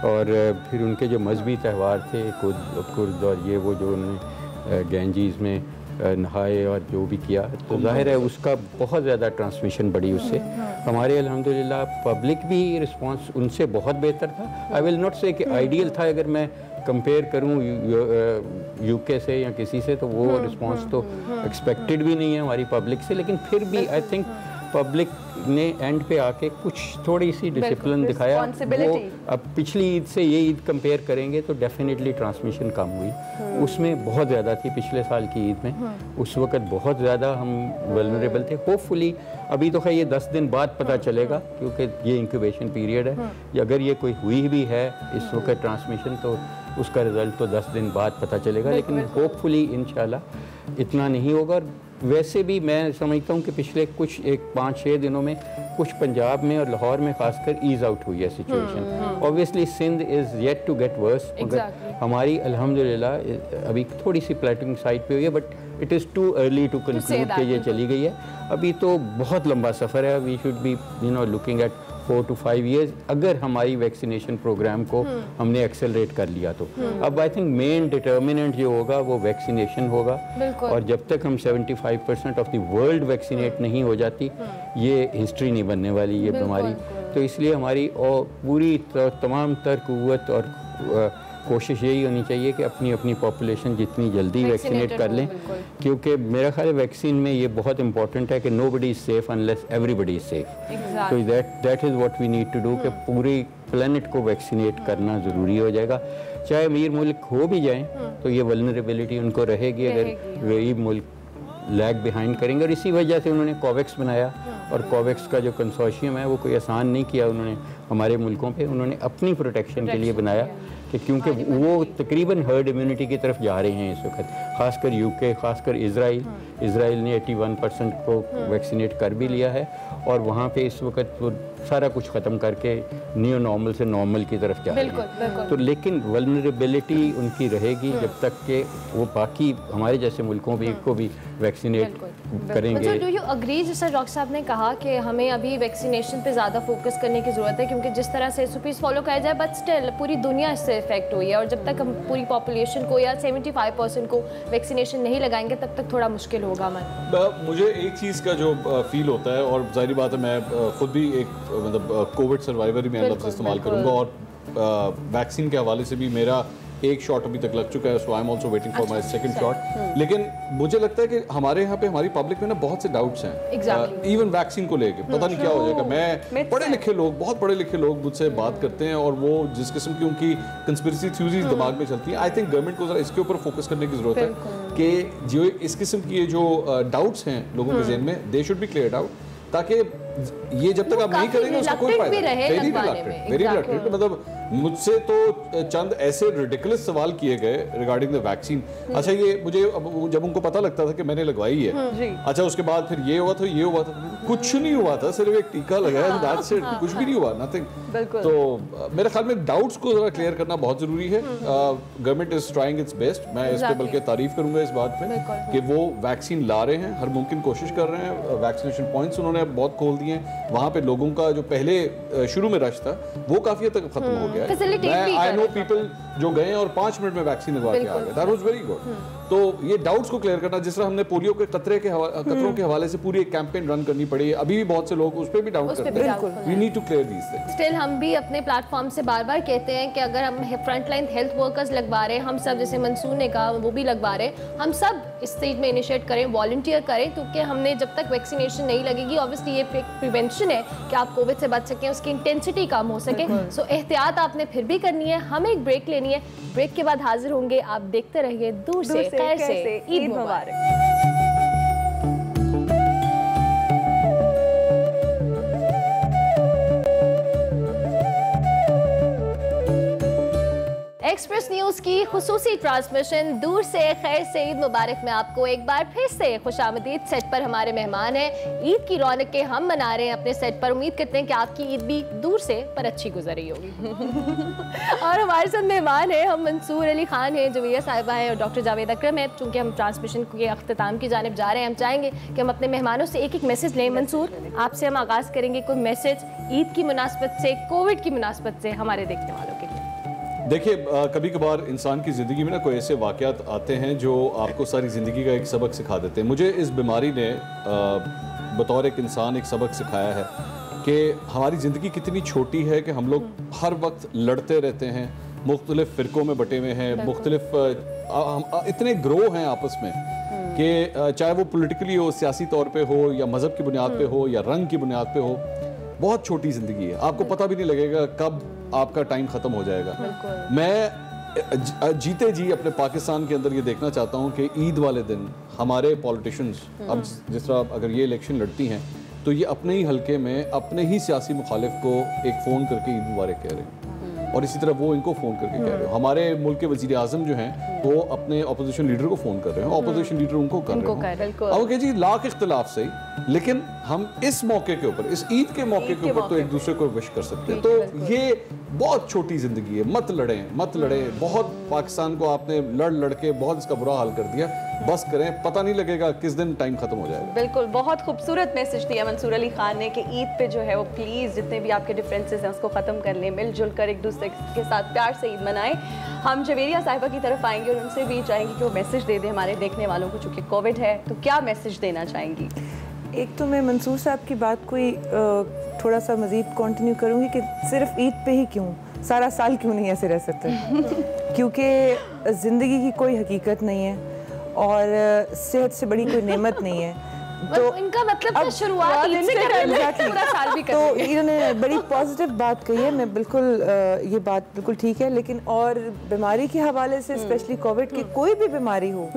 और फिर उनके जो मजहबी त्यौहार थे, कुर्द और ये वो जो उन्होंने गैंजीज़ में नहाए और जो भी किया, तो जाहिर है उसका बहुत ज़्यादा ट्रांसमिशन बढ़ी उससे। हमारे अल्हम्दुलिल्लाह पब्लिक भी रिस्पांस उनसे बहुत बेहतर था। आई विल नॉट से कि आइडियल था, अगर मैं कंपेयर करूं यूके से या किसी से, तो वो रिस्पांस तो एक्सपेक्टेड भी नहीं है हमारी पब्लिक से, लेकिन फिर भी आई थिंक पब्लिक ने एंड पे आके कुछ थोड़ी सी डिसिप्लिन दिखाया। वो अब पिछली ईद से ये ईद कंपेयर करेंगे तो डेफिनेटली ट्रांसमिशन कम हुई, उसमें बहुत ज़्यादा थी पिछले साल की ईद में। उस वक्त बहुत ज़्यादा हम वल्नरेबल थे। होपफुली अभी तो खैर ये 10 दिन बाद पता चलेगा, क्योंकि ये इंक्यूबेशन पीरियड है। अगर ये कोई हुई भी है इस वक्त ट्रांसमिशन, तो उसका रिजल्ट तो 10 दिन बाद पता चलेगा, लेकिन होपफुली इंशाल्लाह इतना नहीं होगा। वैसे भी मैं समझता हूँ कि पिछले कुछ 5-6 दिनों में कुछ पंजाब में और लाहौर में खासकर ईज आउट हुई है situation. Obviously Sindh is yet to get worse, मगर हमारी अल्हम्दुलिल्लाह अभी थोड़ी सी प्लेटिंग साइड पे हुई है, but it is too early to conclude कि ये चली गई है। अभी तो बहुत लंबा सफ़र है, we should be looking at 4 to 5 years अगर हमारी वैक्सीनेशन प्रोग्राम को हमने एक्सेलरेट कर लिया तो। अब आई थिंक मेन डिटर्मिनेंट जो होगा वो वैक्सीनेशन होगा, और जब तक हम 75% ऑफ द वर्ल्ड वैक्सीनेट नहीं हो जाती ये हिस्ट्री नहीं बनने वाली ये बीमारी। तो इसलिए हमारी पूरी तमाम तर कुव्वत और कोशिश यही होनी चाहिए कि अपनी अपनी पॉपुलेशन जितनी जल्दी वैक्सीनेट कर लें, क्योंकि मेरा ख्याल है वैक्सीन में ये बहुत इंपॉर्टेंट है कि nobody is safe unless everybody is safe. तो that is what we need to do कि पूरी प्लेनेट को वैक्सीनेट करना ज़रूरी हो जाएगा। चाहे अमीर मुल्क हो भी जाएं तो ये वल्नरेबिलिटी उनको रहेगी अगर गरीब मुल्क लैग बिहाइंड करेंगे, और इसी वजह से उन्होंने कोवैक्स बनाया। और कोवैक्स का जो कंसोर्शियम है वो कोई आसान नहीं किया उन्होंने हमारे मुल्कों पे, उन्होंने अपनी प्रोटेक्शन के लिए बनाया कि क्योंकि वो तकरीबन हर्ड इम्यूनिटी की तरफ जा रहे हैं इस वक्त, खासकर यूके, खासकर इज़राइल ने 81% को वैक्सीनेट कर भी लिया है, और वहाँ पे इस वक्त वो सारा कुछ ख़त्म करके नियो नॉर्मल से नॉर्मल की तरफ जा रहे हैं। तो लेकिन वल्नरेबिलिटी उनकी रहेगी जब तक कि वो बाकी हमारे जैसे मुल्कों को भी वैक्सीनेट करेंगे। डू यू अग्री, जैसा डॉक्टर साहब ने कहा कि हमें अभी वैक्सीनेशन पे ज़्यादा फोकस करने की ज़रूरत है, क्योंकि जिस तरह से SOPs फॉलो किया जाए बट स्टिल पूरी दुनिया इससे इफेक्ट हुई है, और जब तक हम पूरी पॉपुलेशन को या 75% को वैक्सीनेशन नहीं लगाएंगे तब तक थोड़ा मुश्किल होगा हमारा। मुझे एक चीज़ का जो फील होता है, और जाहिर बात है मैं खुद भी एक मतलब कोविड सर्वाइवर ही मैं लफ्ज़ इस्तेमाल करूँगा, और वैक्सीन के हवाले से भी मेरा एक शॉट अभी तक लग चुका है, so I am also waiting for my second shot. लेकिन मुझे लगता है कि हमारे यहाँ पे हमारी पब्लिक में ना बहुत से डाउट्स हैं, इवन वैक्सीन को लेके पता नहीं क्या हो जाएगा। मैं पढ़े लिखे लोग, बहुत पढ़े लिखे लोग मुझसे बात करते हैं, और वो जिस किस्म की उनकी कंस्पिरेसी थ्योरीज दिमाग में चलती है, आई थिंक गवर्नमेंट को जरा इसके ऊपर फोकस करने की जरूरत है कि जो इस किस्म की जो डाउट्स हैं लोगों के ज़हन में, they should be cleared out, ताकि ये जब तक आप नहीं करेंगे उसका कोई फायदा नहीं। वेरी रिलक्टेंट, मतलब मुझसे तो चंद ऐसे रिडिकुलस सवाल किए गए रिगार्डिंग द वैक्सीन। अच्छा, ये मुझे जब उनको पता लगता था कि मैंने लगवाई है, अच्छा उसके बाद फिर ये हुआ था, ये हुआ था, कुछ नहीं हुआ था, सिर्फ एक टीका लगाया, दैट्स इट, कुछ भी नहीं हुआ, नथिंग। तो मेरे ख्याल में डाउट्स को जरा क्लियर करना बहुत जरूरी है। Government is trying it's best, मैं इस पे बल्कि तारीफ करूंगा इस बात पे कि वो वैक्सीन ला रहे हैं, हर मुमकिन कोशिश कर रहे हैं। वैक्सीनेशन पॉइंट्स उन्होंने बहुत खोल दिए हैं, वहाँ पे लोगों का जो पहले शुरू में रश था वो काफी हद तक खत्म हो गया है। आई नो पीपल जो गए और 5 मिनट में वैक्सीन लगवा के आ गए, दैट वाज वेरी गुड। तो ये डाउट्स को क्लियर करना, जिस तरह हमने पोलियो के कतरों के हवाले से पूरी एक कैंपेन रन करनी पड़ी, अभी भी बहुत से लोग उस पर भी डाउट करते हैं। We need to clear these things. Still हम भी अपने प्लेटफॉर्म से बार बार कहते हैं कि अगर हम फ्रंट लाइन हेल्थ वर्कर्स लगवा रहे हैं, हम सब, जैसे मंसूर ने कहा वो भी लगवा रहे हैं, हम सब इस चीज में इनिशिएट करें, वॉलंटियर करें, क्योंकि हमने जब तक वैक्सीनेशन नहीं लगेगी, ऑब्वियसली ये प्रिवेंशन है कि आप कोविड से बच सकें, उसकी इंटेंसिटी कम हो सके। सो एहतियात आपने फिर भी करनी है। हमें एक ब्रेक लेनी है, ब्रेक के बाद हाजिर होंगे। आप देखते रहिए दूर से खैर से। ईद मुबारक। एक्सप्रेस न्यूज की खुसूसी ट्रांसमिशन दूर से खैर से ईद मुबारक में आपको एक बार फिर से खुशामदीद। सेट पर हमारे मेहमान हैं, ईद की रौनकें हम मना रहे हैं अपने सेट पर। उम्मीद करते हैं कि आपकी ईद भी दूर से पर अच्छी गुजर रही होगी। और हमारे साथ मेहमान हैं, हम मंसूर अली खान हैं, जवेरिया साहिबा हैं, और डॉक्टर जावेद अकरम है। चूँकि हम ट्रांसमिशन के अख्ताम की जानिब जा रहे हैं, हम चाहेंगे कि हम अपने मेहमानों से एक एक मैसेज लें। मंसूर, आपसे हम आगाज़ करेंगे कोई मैसेज ईद की मुनासबत से, कोविड की मुनासबत से हमारे देखने वालों के लिए। देखिए, कभी कभार इंसान की ज़िंदगी में ना कोई ऐसे वाक़यात आते हैं जो आपको सारी ज़िंदगी का एक सबक सिखा देते हैं। मुझे इस बीमारी ने बतौर एक इंसान एक सबक सिखाया है कि हमारी ज़िंदगी कितनी छोटी है कि हम लोग हर वक्त लड़ते रहते हैं, मुख्तलिफ फ़िरक़ों में बटे हुए हैं, मुख्तलिफ इतने ग्रोह हैं आपस में कि चाहे वो पॉलिटिकली हो, सियासी तौर पे हो, या मज़हब की बुनियाद पे हो, या रंग की बुनियाद पे हो। बहुत छोटी ज़िंदगी है, आपको पता भी नहीं लगेगा कब आपका टाइम ख़त्म हो जाएगा। मैं जीते जी अपने पाकिस्तान के अंदर ये देखना चाहता हूँ कि ईद वाले दिन हमारे पॉलिटिशियंस, अब जिस तरह अगर ये इलेक्शन लड़ती हैं तो ये अपने ही हलके में अपने ही सियासी मुखालिफ को एक फ़ोन करके ईद मुबारक कह रहे हैं। और इसी तरह वो इनको फ़ोन करके कह रहे हो। हमारे मुल्क के वज़ीर आज़म जो हैं वो अपने अपोजिशन लीडर को फ़ोन कर रहे हैं, अपोजिशन लीडर उनको कर रहे हैं। अब कह जी लाख इख्तिलाफ सही, लेकिन हम इस मौके के ऊपर, इस ईद के मौके के ऊपर तो एक दूसरे को विश कर सकते हैं। तो ये बहुत छोटी ज़िंदगी है, मत लड़ें। बहुत पाकिस्तान को आपने लड़ के बहुत इसका बुरा हाल कर दिया, बस करें, पता नहीं लगेगा किस दिन टाइम खत्म हो जाएगा। बिल्कुल, बहुत खूबसूरत मैसेज दिया मंसूर अली खान ने कि ईद पे जो है वो प्लीज़ जितने भी आपके डिफरेंसेस हैं उसको ख़त्म कर लें, मिलजुल कर एक दूसरे के साथ प्यार से ईद मनाएं। हम जवेरिया साहिबा की तरफ आएंगे और उनसे भी चाहेंगे कि वो मैसेज दे दें हमारे देखने वालों को, चूँकि कोविड है, तो क्या मैसेज देना चाहेंगी? एक तो मैं मंसूर साहब की बात कोई थोड़ा सा मज़ीद कंटिन्यू करूँगी कि सिर्फ ईद पे ही क्यों, सारा साल क्यों नहीं ऐसे रह सकते क्योंकि ज़िंदगी की कोई हकीकत नहीं है और सेहत से बड़ी कोई नेमत नहीं है। तो इनका मतलब तो शुरुआत ईद से कर लें, पूरा साल भी कर लें। तो इन्होंने बड़ी पॉजिटिव बात कही है, मैं बिल्कुल ये बात बिल्कुल ठीक है, लेकिन और बीमारी के हवाले से स्पेशली कोविड की कोई भी बीमारी हो,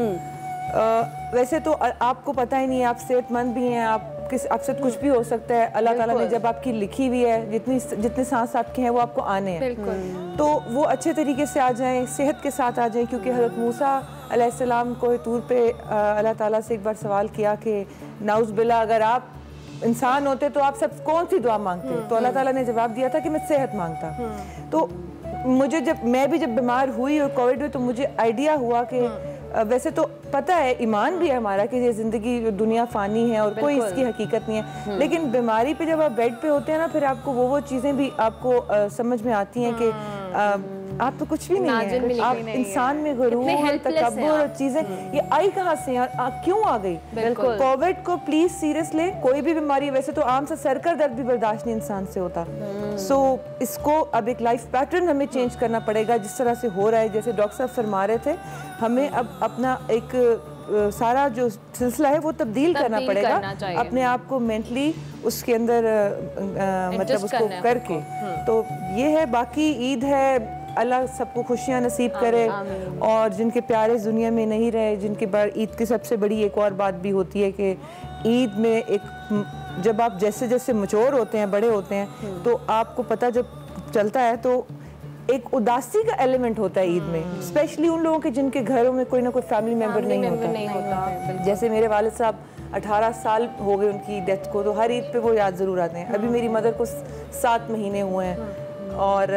वैसे तो आपको पता ही नहीं है, आप सेहतमंद भी हैं, आपसे कुछ भी हो सकता है। अल्लाह ताला ने जब आपकी लिखी हुई है, जितने सांस आपके हैं वो आपको आने हैं, तो वो अच्छे तरीके से आ जाएं, सेहत के साथ आ जाएं। क्योंकि हज़रत मूसा अलैहिस्सलाम को तूर पे अल्लाह ताला से एक बार सवाल किया कि नाउज़ बिल्लाह अगर आप इंसान होते तो आप सब कौन सी दुआ मांगते? तो अल्लाह ताला ने जवाब दिया था कि मैं सेहत मांगता। तो मुझे मैं भी जब बीमार हुई और कोविड हुई तो मुझे आइडिया हुआ कि वैसे तो पता है, ईमान भी है हमारा कि ये ज़िंदगी दुनिया फ़ानी है और कोई इसकी हकीकत नहीं है, लेकिन बीमारी पे जब आप बेड पे होते हैं ना, फिर आपको वो चीज़ें भी आपको समझ में आती हैं कि आप तो कुछ भी नहीं है, आप इंसान में गुरूर, तकब्बुर और चीज़ें ये आई कहाँ से, क्यों आ गई? कोविड को प्लीज़ सीरियस लें। कोई भी बीमारी, वैसे तो आम सा सर का दर्द भी बर्दाश्त नहीं इंसान से होता, सो इसको अब एक लाइफ पैटर्न हमें चेंज करना पड़ेगा। जिस तरह से हो रहा है, जैसे डॉक्टर साहब फरमा रहे थे, हमें अब अपना एक सारा जो सिलसिला है वो तब्दील करना पड़ेगा, अपने आप को मेंटली उसके अंदर मतलब उसको करके। तो ये है, बाकी ईद है, अल्लाह सबको खुशियाँ नसीब करे, और जिनके प्यारे दुनिया में नहीं रहे, जिनके बाद ईद की सबसे बड़ी एक और बात भी होती है कि ईद में एक जब आप जैसे जैसे मैच्योर होते हैं, बड़े होते हैं, तो आपको पता जब चलता है तो एक उदासी का एलिमेंट होता है ईद में, स्पेशली उन लोगों के जिनके घरों में कोई ना कोई फैमिली मेंबर नहीं होता। जैसे मेरे वालिद साहब 18 साल हो गए उनकी डेथ को, तो हर ईद पे वो याद ज़रूर आते हैं। अभी मेरी मदर को 7 महीने हुए हैं, और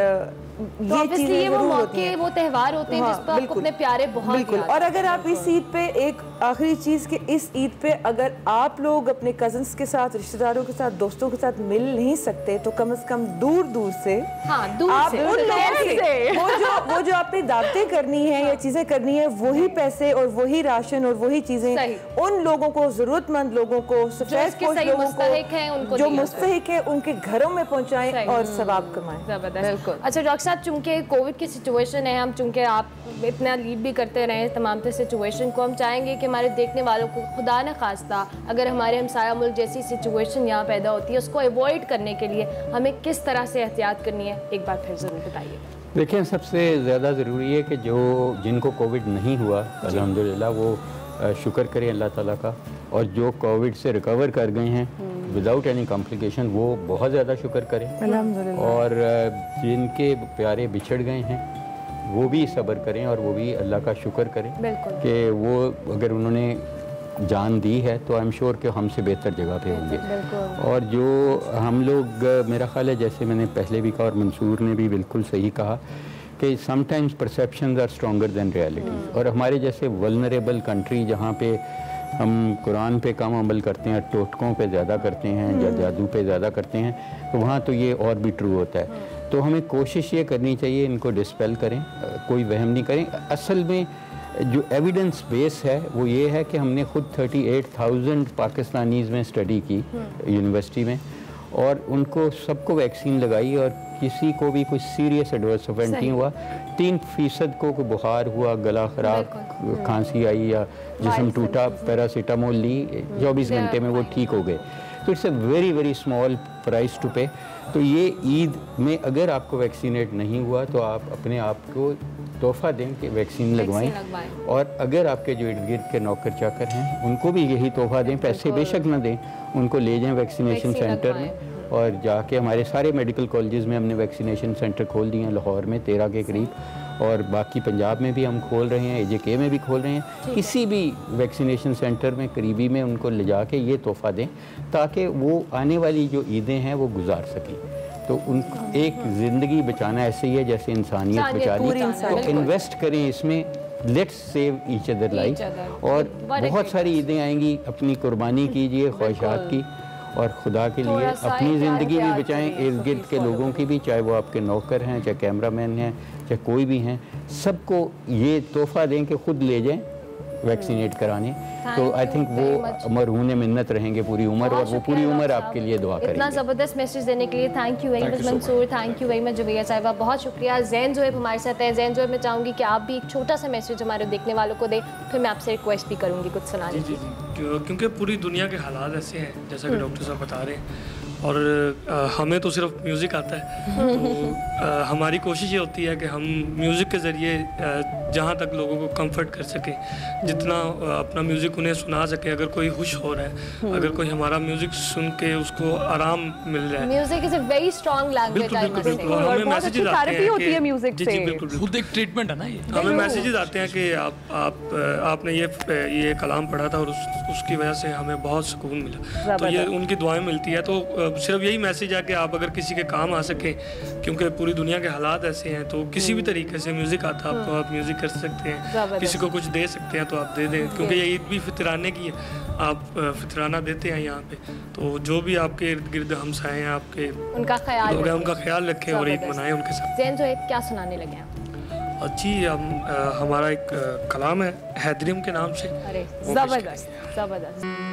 तो ये वो मौके, वो त्यौहार होते हैं जिस पर आपको अपने प्यारे बहुत बिल्कुल। और अगर आप इस ईद पे, एक आखिरी चीज़ कि इस ईद पे अगर आप लोग अपने कजन्स के साथ, रिश्तेदारों के साथ, दोस्तों के साथ मिल नहीं सकते, तो कम से कम दूर दूर से आप उन लोगों से वो जो आपने दावतें करनी है या चीज़ें करनी है, वही पैसे और वही राशन और वही चीज़ें उन लोगों को, ज़रूरतमंद लोगों को, सफेद लोगों को जो मुस्तहिक है, उनके घरों में पहुँचाएं और सवाब कमाएं। अच्छा डॉक्टर साहब, चूंकि कोविड की सिचुएशन है, हम चूंकि आप इतना लीड भी करते रहे तमाम तरह सिचुएशन को, हम चाहेंगे कि हमारे देखने वालों को खुदा न खास्ता अगर हमारे हमसाया मुल्क जैसी सिचुएशन यहाँ पैदा होती है, उसको अवॉइड करने के लिए हमें किस तरह से एहतियात करनी है, एक बार फिर ज़रूर बताइए। देखिए, सबसे ज़्यादा ज़रूरी है कि जिनको कोविड नहीं हुआ, अल्हम्दुलिल्लाह, वो शुक्र करें अल्लाह ताला का, और जो कोविड से रिकवर कर गए हैं विदाउट एनी कॉम्प्लिकेशन, वो बहुत ज़्यादा शुक्र करें अल्हम्दुलिल्लाह। और जिनके प्यारे बिछड़ गए हैं वो भी सब्र करें और वो भी अल्लाह का शुक्र करें कि वो अगर उन्होंने जान दी है तो आई एम श्योर कि हमसे बेहतर जगह पे होंगे। और जो हम लोग, मेरा ख्याल है, जैसे मैंने पहले भी कहा और मंसूर ने भी बिल्कुल सही कहा कि sometimes perceptions are stronger than reality. और हमारे जैसे वल्नरेबल कंट्री जहाँ पे हम कुरान पे कम अमल करते हैं, टोटकों पे ज़्यादा करते हैं या जादू पे ज़्यादा करते हैं, तो वहाँ तो ये और भी ट्रू होता है। तो हमें कोशिश ये करनी चाहिए, इनको डिस्पेल करें, कोई वहम नहीं करें। असल में जो एविडेंस बेस है वो ये है कि हमने खुद 38,000 पाकिस्तानीज़ में स्टडी की यूनिवर्सिटी में, और उनको सबको वैक्सीन लगाई और किसी को भी कुछ सीरियस एडवर्स इवेंट नहीं हुआ। 3% को बुखार हुआ, गला ख़राब, खांसी आई या जिस्म टूटा, पैरासीटामोल ली, 24 घंटे में वो ठीक हो गए। तो it's a very very small price to pay. तो ये ईद में अगर आपको वैक्सीनेट नहीं हुआ तो आप अपने आप को तोहफा दें कि वैक्सीन लगवाएं, और अगर आपके जो इर्द गिर्द के नौकर चाकर हैं उनको भी यही तोहफा दें, पैसे बेशक ना दें, उनको ले जाएं वैक्सीनेशन सेंटर में और जाके हमारे सारे मेडिकल कॉलेजेस में हमने वैक्सीनेशन सेंटर खोल दिए हैं, लाहौर में 13 के करीब, और बाकी पंजाब में भी हम खोल रहे हैं, AJK में भी खोल रहे हैं। किसी भी वैक्सीनेशन सेंटर में करीबी में उनको ले जाके ये तोहफ़ा दें ताकि वो आने वाली जो ईदें हैं वो गुजार सकें। तो उन एक ज़िंदगी बचाना ऐसे ही है जैसे इंसानियत बचा ली, तो इन्वेस्ट करें इसमें, let's save each other life. और बहुत सारी ईदें आएंगी, अपनी कुर्बानी कीजिए ख्वाहिशात की, और खुदा के लिए अपनी ज़िंदगी भी बचाएं, इर्द गिर्द के लोगों की भी, चाहे वो आपके नौकर हैं, चाहे कैमरामैन हैं, चाहे कोई भी हैं, सबको ये तोहफ़ा दें कि खुद ले जाएं वैक्सीनेट कराने। तो आई थिंक वो मरहून मिन्नत रहेंगे पूरी उम्र, और वो पूरी उम्र आपके लिए दुआ करेंगे। इतना ज़बरदस्त मैसेज देने के लिए thank you very much Mansoor, thank you very much Zubaiya साहिबा, बहुत शुक्रिया। ज़ैन ज़ोएब हमारे साथ है। ज़ैन ज़ोएब, मैं चाहूँगी कि आप भी एक छोटा सा मैसेज हमारे देखने वालों को दें, फिर मैं आपसे रिक्वेस्ट भी करूँगी कुछ सुनाने की। क्योंकि पूरी दुनिया के हालात ऐसे हैं जैसा कि डॉक्टर साहब बता रहे हैं, और हमें तो सिर्फ म्यूज़िक आता है, तो हमारी कोशिश ये होती है कि हम म्यूज़िक के ज़रिए जहाँ तक लोगों को कंफर्ट कर सकें, जितना अपना म्यूज़िक उन्हें सुना सके। अगर कोई खुश हो रहा है, अगर कोई हमारा म्यूज़िक सुन के उसको आराम मिल रहा है, music is a very strong language, I must say. और हमें मैसेजेस आते हैं होती है म्यूजिक जी से, बिल्कुल खुद एक ट्रीटमेंट है ना ये। हमें मैसेजेस आते हैं कि आपने ये कलाम पढ़ा था और उसकी वजह से हमें बहुत सुकून मिला, तो ये उनकी दुआएं मिलती है। तो सिर्फ यही मैसेज है कि आप अगर किसी के काम आ सके, क्योंकि पूरी दुनिया के हालात ऐसे हैं, तो किसी भी तरीके से म्यूज़िक आता है आपको, आप म्यूज़िक कर सकते हैं, किसी को कुछ दे सकते हैं तो आप दे दें, क्योंकि ये ईद भी फितराने की है, आप फितराना देते हैं यहाँ पे। तो जो भी आपके इर्द गिर्द हमसाए हैं, आपके उनका ख्याल लोग हैं, उनका ख्याल रखें और ईद मनाएं उनके साथ। ज़ैन ज़ोएब, क्या सुनाने लगे आप? जी, हमारा एक कलाम है हैदरियम के नाम से। अरे ज़बरदस्त ज़बरदस्त।